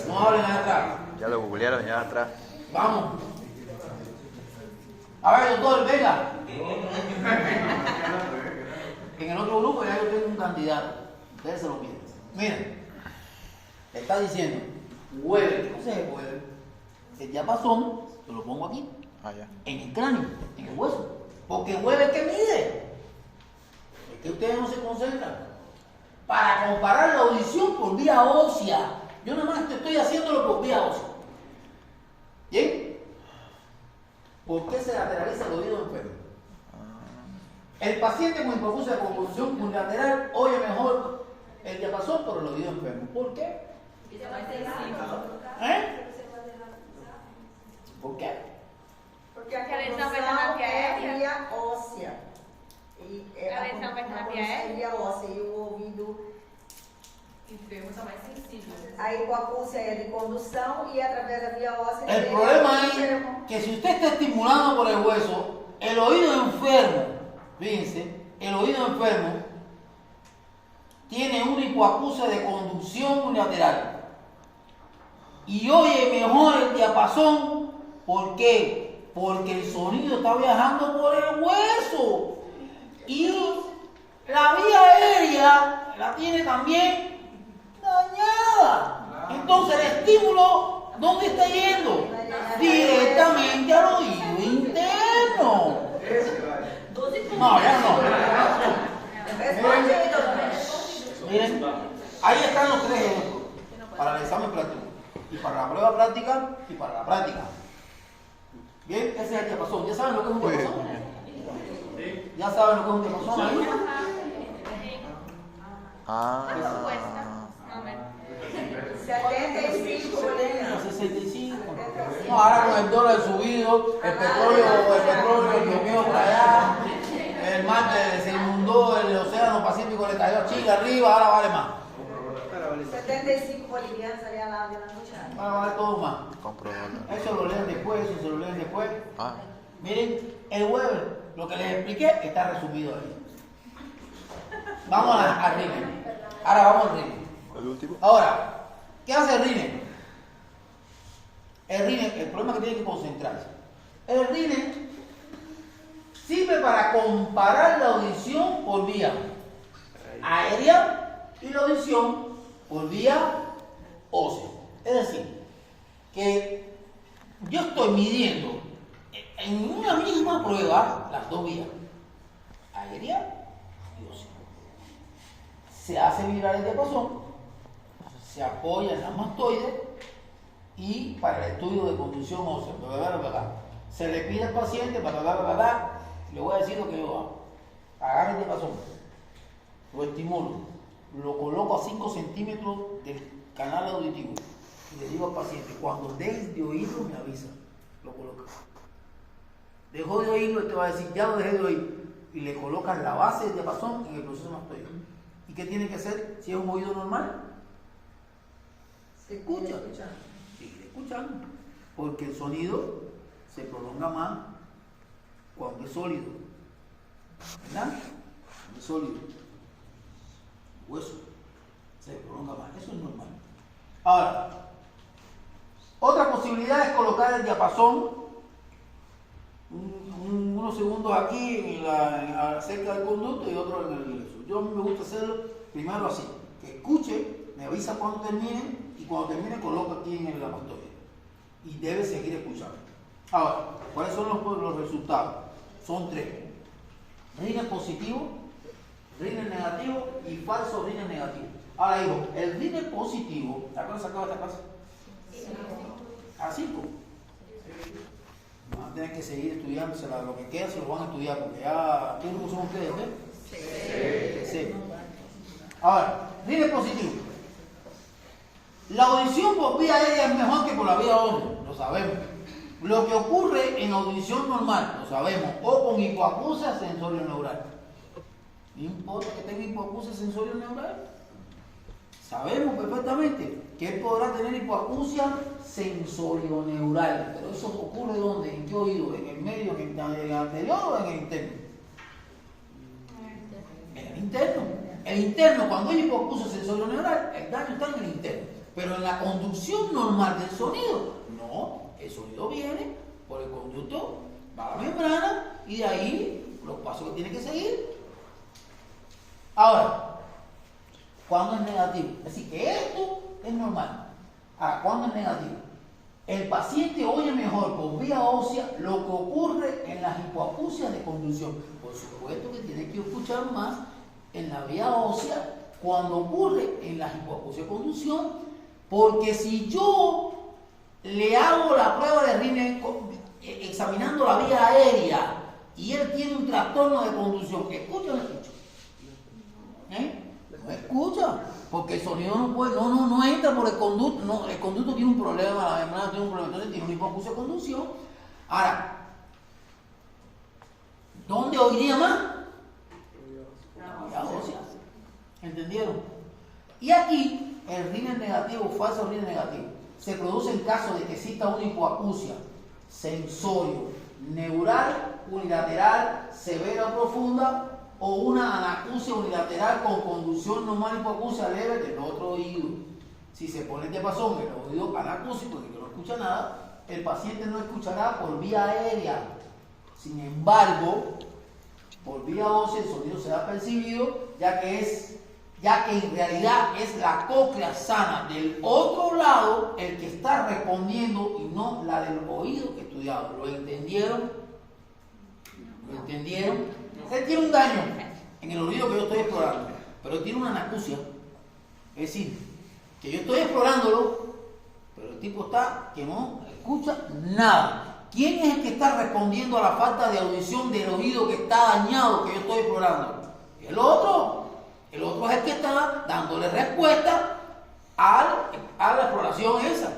No hablen allá atrás. Ya lo googlearon ya atrás. Vamos. A ver, doctor, venga. En el otro grupo ya yo tengo un candidato. Ustedes se lo piden. Miren, está diciendo Weber. ¿Qué cosa es Weber? El diapasón, yo lo pongo aquí. Ya. En el cráneo, en el hueso. Porque Weber, ¿qué mide? Es que ustedes no se concentran. Para comparar la audición por vía ósea. Yo nada más estoy haciéndolo por vía ósea. ¿Bien? ¿Por qué se lateraliza el oído enfermo? El paciente con hipoacusia de convulsión unilateral oye mejor el diapasón por el oído enfermo. ¿Por qué? ¿Por qué? Porque a condução é via óssea. E a condução é via óssea. E o ouvido enfermo está mais sensível. A hipoacusia é de condução y através da vía ósea. El problema es que si usted está estimulando por el hueso, el oído enfermo, fíjense, el oído enfermo tiene una hipoacusia de conducción unilateral y oye mejor el diapasón. ¿Por qué? Porque el sonido está viajando por el hueso y la vía aérea la tiene también dañada. Entonces el estímulo, ¿dónde está yendo? Directamente al oído interno. No, ya no. Miren, ahí están los tres ejemplos para el examen práctico y para la prueba práctica y para la práctica. Bien, ese es el diapasón. ¿Ya saben lo que es un diapasón? ¿Ya saben lo que es un diapasón ahí? Por supuesto. 75 bolivianos. 65. No, ahora con el dólar subido, el petróleo llovió por allá, el mar se inundó, el océano Pacífico le cayó a Chile arriba, ahora vale más. 75 bolivianos allá al lado de la muchacha. Ahora vale todo más. Compro. Eso lo leen después, eso se lo leen después. Miren, el Weber, lo que les expliqué está resumido ahí. Vamos al Rine. Ahora vamos al Rine. El último. Ahora, ¿qué hace el Rine? El Rine, el problema es que tiene que concentrarse. El Rine sirve para comparar la audición por vía aérea y la audición por vía ósea. Es decir, que yo estoy midiendo en una misma prueba las dos vías, aérea y ósea. se hace vibrar el diapasón, se apoya en la mastoide y para el estudio de conducción ósea, se le pide al paciente, le voy a decir lo que yo hago. Agarro el diapasón, lo estimulo, lo coloco a 5 centímetros del canal auditivo y le digo al paciente, cuando dejes de oírlo me avisa, lo colocas. Dejó de oírlo, te va a decir, ya lo dejé de oír, y le colocas la base del diapasón en el proceso mastoide. ¿Y qué tiene que hacer si es un oído normal? Se escucha, sigue escuchando, porque el sonido se prolonga más cuando es sólido, ¿verdad? Cuando es sólido, hueso, se prolonga más, eso es normal. Ahora, otra posibilidad es colocar el diapasón unos segundos aquí cerca del conducto y otro en el ingreso. Yo a mí me gusta hacerlo primero así, que escuche, me avisa cuando termine y cuando termine coloco aquí en la mastoide y debe seguir escuchando. Ahora, ¿cuáles son los resultados? Son 3: rines positivo, rines negativo y falso rines negativo. Ahora digo, el rines positivo, ¿te acuerdas acá esta clase? A 5. Van a tener que seguir estudiándose, lo que queda se lo van a estudiar, porque ya, ¿qué grupos son ustedes? Sí. Ahora, rines positivo. La audición por vía aérea es mejor que por la vía ósea, lo sabemos. Lo que ocurre en audición normal, lo sabemos, o con hipoacusia sensorio-neural. No importa que tenga hipoacusia sensorio-neural. Sabemos perfectamente que él podrá tener hipoacusia sensorio-neural, pero eso ocurre ¿dónde? ¿En qué oído? ¿En el medio, en el anterior o en el interno? En el interno. El interno, cuando hay hipoacusia sensorio-neural, el daño está en el interno. Pero en la conducción normal del sonido, no. El sonido viene por el conducto, va a la membrana y de ahí los pasos que tiene que seguir. Ahora, ¿cuándo es negativo? Es decir, que esto es normal. Ahora, ¿cuándo es negativo? El paciente oye mejor por vía ósea lo que ocurre en las hipoacusias de conducción. Por supuesto que tiene que escuchar más en la vía ósea cuando ocurre en las hipoacusias de conducción, porque si yo le hago la prueba de rines examinando la vía aérea y él tiene un trastorno de conducción, ¿escucha o no escucha? No escucha, porque el sonido no entra por el conducto, no, el conducto tiene un problema, la membrana tiene un problema, entonces tiene una hipoacusia de conducción. Ahora, ¿dónde oiría más? La ósea. ¿Entendieron? Y aquí, el rines negativo, falso rines negativo, se produce en caso de que exista una hipoacusia sensorio, neural, unilateral, severa o profunda, o una anacusia unilateral con conducción normal hipoacusia leve del otro oído. Si se pone el diapasón en el oído anacúsico, que no escucha nada, el paciente no escuchará por vía aérea. Sin embargo, por vía ósea el sonido será percibido, ya que en realidad es la cóclea sana del otro lado el que está respondiendo y no la del oído que estudiado. ¿Lo entendieron? ¿Lo entendieron? Él tiene un daño en el oído que yo estoy explorando, pero él tiene una anacusia. Es decir, que yo estoy explorándolo, pero el tipo está que no escucha nada. ¿Quién es el que está respondiendo a la falta de audición del oído que está dañado, que yo estoy explorando? El otro. El otro es el que está dándole respuesta a la exploración esa.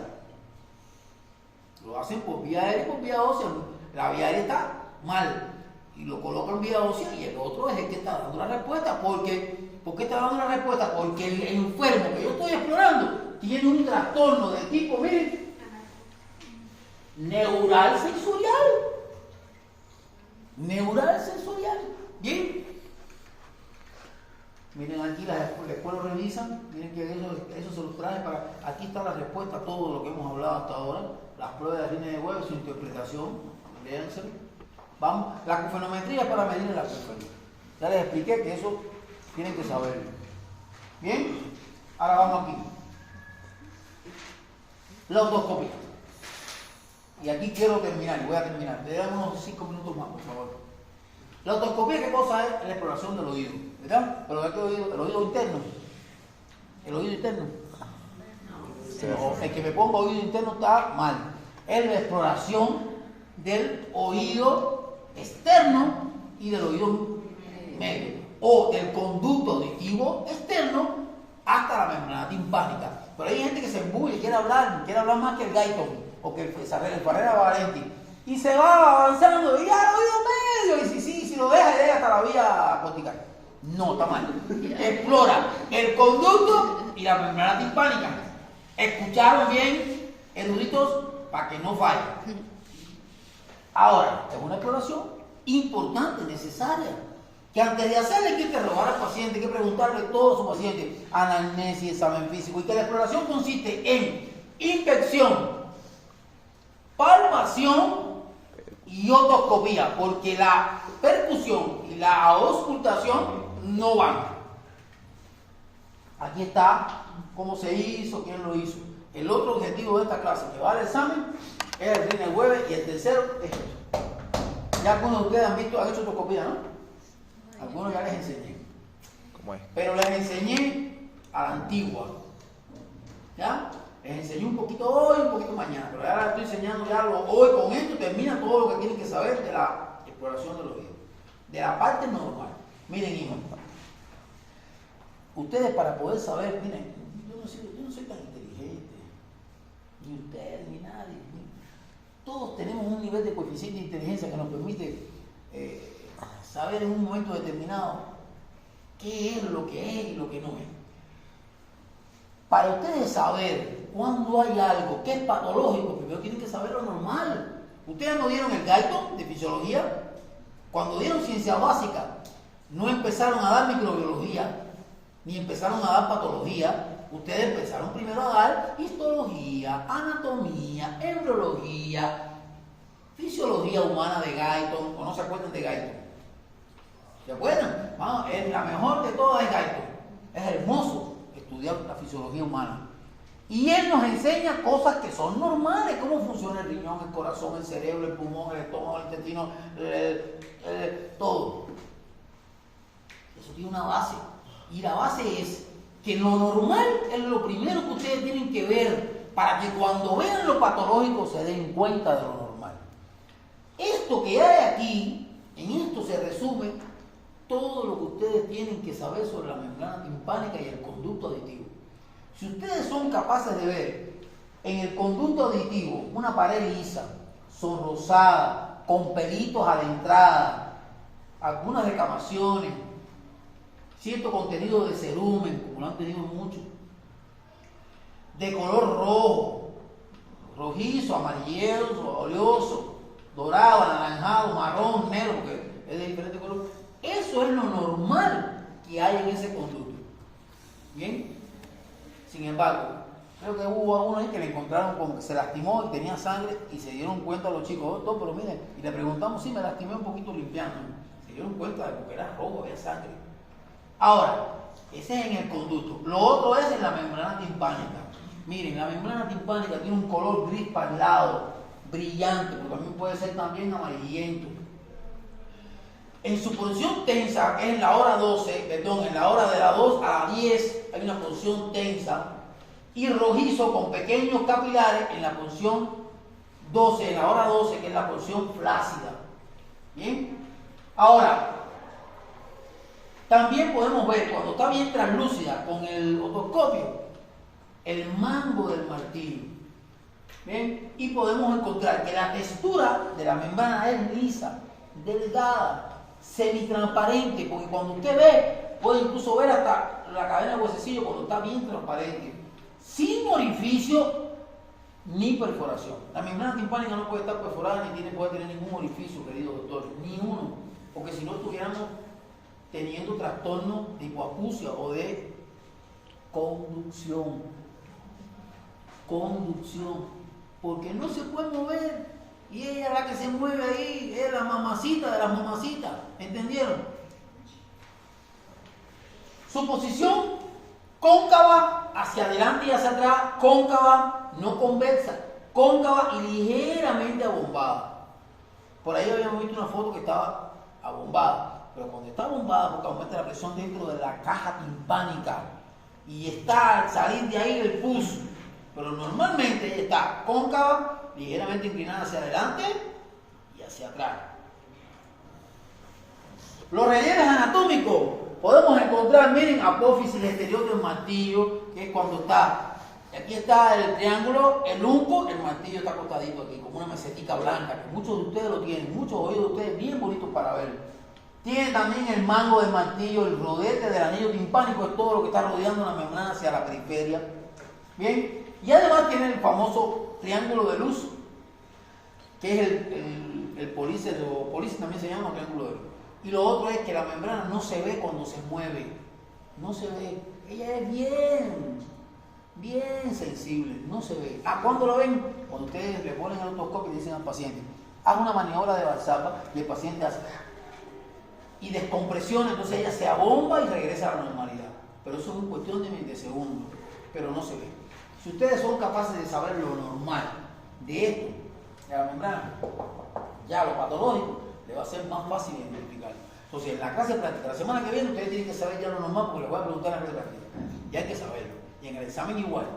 Lo hacen por vía aérea y por vía ósea. La vía aérea está mal y lo colocan vía ósea y el otro es el que está dando la respuesta. ¿Por qué está dando la respuesta? Porque el enfermo que yo estoy explorando tiene un trastorno de tipo, miren, neural sensorial. Neural sensorial. Bien. Miren aquí, después lo revisan, miren que eso se los trae para... Aquí está la respuesta a todo lo que hemos hablado hasta ahora, las pruebas de rines de huevo, su interpretación, léanselo. Vamos, la cofenometría es para medir la cofenia. Ya les expliqué que eso tienen que saberlo. Bien, ahora vamos aquí. La otoscopía. Y aquí quiero terminar, y voy a terminar. Le damos unos 5 minutos más, por favor. La otoscopía, ¿qué cosa es? La exploración del oído, ¿verdad? Pero ¿qué oído? El oído interno. el oído interno. Sí. No, el que me ponga oído interno está mal. Es la exploración del oído externo y del oído medio, o del conducto auditivo externo hasta la membrana timpánica. Pero hay gente que se embulle, quiere hablar más que el Guyton o que el Farrera Valenti, y se va avanzando y ya el oído medio, y si lo deja, llega hasta la vía cortical. No, está mal. Explora el conducto y la membrana timpánica. Escucharon bien, eruditos, para que no falle. Ahora, es una exploración importante, necesaria, que antes de hacerle hay que interrogar al paciente, hay que preguntarle todo a su paciente, anamnesis, examen físico, y que la exploración consiste en inspección, palpación y otoscopía, porque la percusión y la auscultación no van. Aquí está cómo se hizo, quién lo hizo. El otro objetivo de esta clase que va al examen es el Rinel Weber, y el tercero es esto. Ya algunos de ustedes han hecho otoscopía, ¿no? Algunos ya les enseñé. ¿Cómo es? Pero les enseñé a la antigua. ¿Ya? Les enseñé un poquito hoy, un poquito mañana. Pero ahora estoy enseñando ya hoy. Con esto termina todo lo que tienen que saber de la exploración del oído. De la parte normal. Miren, hijos. Ustedes, para poder saber, miren, yo no soy tan inteligente. Ni ustedes, ni nadie. Todos tenemos un nivel de coeficiente de inteligencia que nos permite saber en un momento determinado qué es lo que es y lo que no es. Para ustedes saber cuándo hay algo que es patológico, primero tienen que saber lo normal. Ustedes no dieron el Guyton de fisiología. Cuando dieron ciencia básica, no empezaron a dar microbiología, ni empezaron a dar patología. Ustedes empezaron primero a dar histología, anatomía, embriología, fisiología humana de Guyton, o no se acuerdan de Guyton. ¿Se acuerdan? Vamos, la mejor de todas es Guyton. Es hermoso estudiar la fisiología humana. Y él nos enseña cosas que son normales, cómo funciona el riñón, el corazón, el cerebro, el pulmón, el estómago, el intestino, todo. Eso tiene una base. Y la base es que lo normal es lo primero que ustedes tienen que ver para que cuando vean lo patológico se den cuenta de lo normal. Esto que hay aquí, en esto se resume todo lo que ustedes tienen que saber sobre la membrana timpánica y el conducto auditivo. Si ustedes son capaces de ver en el conducto auditivo una pared lisa, sonrosada, con pelitos a la entrada, algunas recamaciones, cierto contenido de cerumen, como lo han tenido muchos, de color rojo, rojizo, amarilloso, oleoso, dorado, anaranjado, marrón, negro, porque es de diferente color. Eso es lo normal que hay en ese conducto. ¿Bien? Sin embargo, creo que hubo uno ahí que le encontraron como que se lastimó y tenía sangre, y se dieron cuenta los chicos, doctor, pero miren, y le preguntamos, sí, me lastimé un poquito limpiando. Se dieron cuenta de que era rojo, había sangre. Ahora, ese es en el conducto. Lo otro es en la membrana timpánica. Miren, la membrana timpánica tiene un color gris parlado, brillante, pero también puede ser también amarillento. En su posición tensa, que es en la hora 12, en la hora de las 2 a las 10, hay una posición tensa, y rojizo con pequeños capilares en la posición 12, en la hora 12, que es la posición flácida. ¿Bien? Ahora, también podemos ver, cuando está bien translúcida con el otoscopio, el mango del martillo. ¿Bien? Y podemos encontrar que la textura de la membrana es lisa, delgada, semitransparente, porque cuando usted ve, puede incluso ver hasta la cadena de huesecillo cuando está bien transparente, sin orificio ni perforación. La membrana timpánica no puede estar perforada ni puede tener ningún orificio, querido doctor, ni uno, porque si no estuviéramos teniendo trastorno de hipoacusia o de conducción, porque no se puede mover. Y ella es la que se mueve ahí, es la mamacita de las mamacitas, ¿entendieron? Su posición cóncava, hacia adelante y hacia atrás, cóncava, no convexa, cóncava y ligeramente abombada. Por ahí habíamos visto una foto que estaba abombada, pero cuando está abombada porque aumenta la presión dentro de la caja timpánica y está al salir de ahí el pulso, pero normalmente ella está cóncava, ligeramente inclinada hacia adelante y hacia atrás. Los relieves anatómicos podemos encontrar, miren, apófisis exterior del martillo, que es cuando está, aquí está el triángulo, el unco, el martillo está acostadito aquí, como una mesetica blanca, que muchos de ustedes lo tienen, muchos oídos de ustedes bien bonitos para ver. Tiene también el mango del martillo, el rodete del anillo timpánico, es todo lo que está rodeando la membrana hacia la periferia. Bien, y además tiene el famoso triángulo de luz, que es el polícer, o polícer también se llama triángulo de luz. Y lo otro es que la membrana no se ve cuando se mueve, no se ve, ella es bien sensible, no se ve. ¿Cuándo lo ven? Cuando ustedes le ponen el otoscopio y dicen al paciente, haga una maniobra de Valsalva y el paciente hace y descompresiona, entonces ella se abomba y regresa a la normalidad. Pero eso es una cuestión de segundos, pero no se ve. Si ustedes son capaces de saber lo normal de esto, de la membrana, ya lo patológico, le va a ser más fácil identificarlo. Entonces, en la clase práctica, la semana que viene, ustedes tienen que saber ya lo normal, porque les voy a preguntar en la clase práctica. Ya hay que saberlo. Y en el examen igual.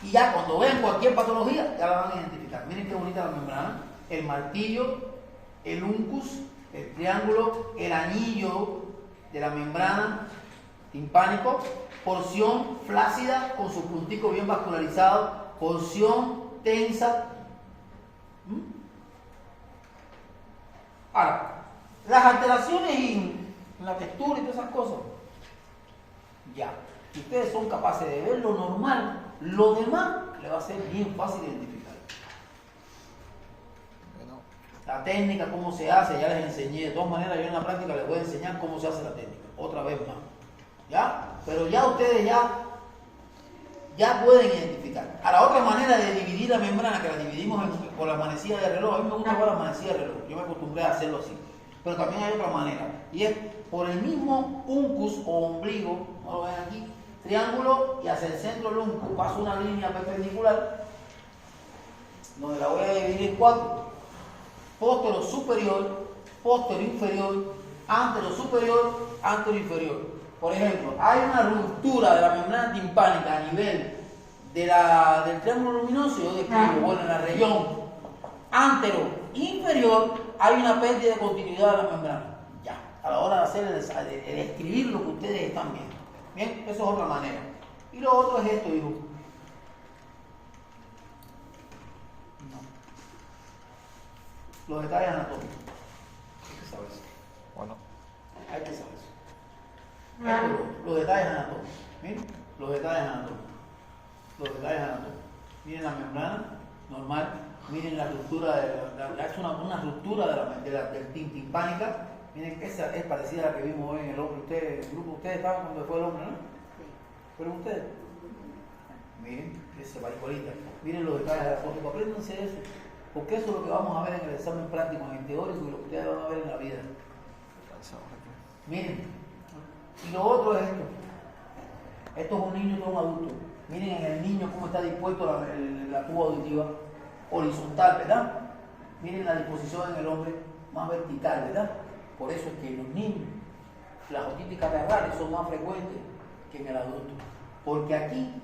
Y ya cuando vean cualquier patología, ya la van a identificar. Miren qué bonita la membrana, el martillo, el uncus, el triángulo, el anillo de la membrana timpánico, porción flácida con su puntico bien vascularizado, porción tensa. Ahora, las alteraciones en la textura y todas esas cosas, ya, si ustedes son capaces de ver lo normal, lo demás le va a ser bien fácil identificar. La técnica, cómo se hace, ya les enseñé. De todas maneras, yo en la práctica les voy a enseñar cómo se hace la técnica. Otra vez más. ¿Ya? Pero ya ustedes ya pueden identificar. A la otra manera de dividir la membrana, que la dividimos por la manecilla de reloj. A mí me gusta por la manecilla de reloj. Yo me acostumbré a hacerlo así. Pero también hay otra manera. Y es por el mismo uncus o ombligo, ¿no lo ven aquí? Triángulo y hacia el centro del uncus paso una línea perpendicular, donde la voy a dividir en 4. Póstero superior, póstero inferior, antero superior, antero inferior. Por ejemplo, hay una ruptura de la membrana timpánica a nivel del triángulo luminoso, yo describo, bueno, en la región antero inferior hay una pérdida de continuidad de la membrana. Ya, a la hora de hacer el escribir lo que ustedes están viendo. Bien, eso es otra manera. Y lo otro es esto, hijo. Los detalles anatómicos. Hay que saber eso. Bueno. Hay que saber eso. Los detalles anatómicos. Miren, los detalles anatómicos. Los detalles anatómicos. Miren la membrana normal. Miren la ruptura, ha hecho una ruptura del timpánica. Miren, esa es parecida a la que vimos hoy en el hombre. Ustedes, el grupo, ustedes estaban cuando fue el hombre, ¿no? ¿Fueron ustedes? Miren, esa va igualita. Miren los detalles anatómicos. Apréndanse eso. Porque eso es lo que vamos a ver en el examen práctico, en el teórico y lo que ustedes van a ver en la vida. Miren, y lo otro es esto. Esto es un niño y esto es un adulto. Miren en el niño cómo está dispuesto la tuba auditiva horizontal, ¿verdad? Miren la disposición en el hombre más vertical, ¿verdad? Por eso es que en los niños las otitis catarrales son más frecuentes que en el adulto. Porque aquí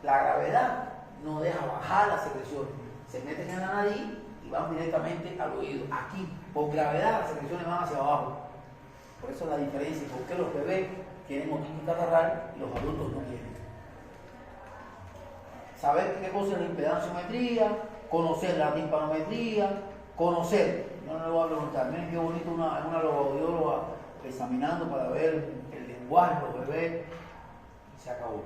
la gravedad no deja bajar las secreciones. Se meten en la nariz y van directamente al oído. Aquí, por gravedad, las secreciones van hacia abajo. Por eso es la diferencia. ¿Por qué los bebés tienen otitis catarral y los adultos no tienen? Saber qué cosa es la impedanciometría, conocer la timpanometría, conocer. Yo no le voy a preguntar. Miren qué bonito una logoaudióloga examinando para ver el lenguaje de los bebés. Y se acabó.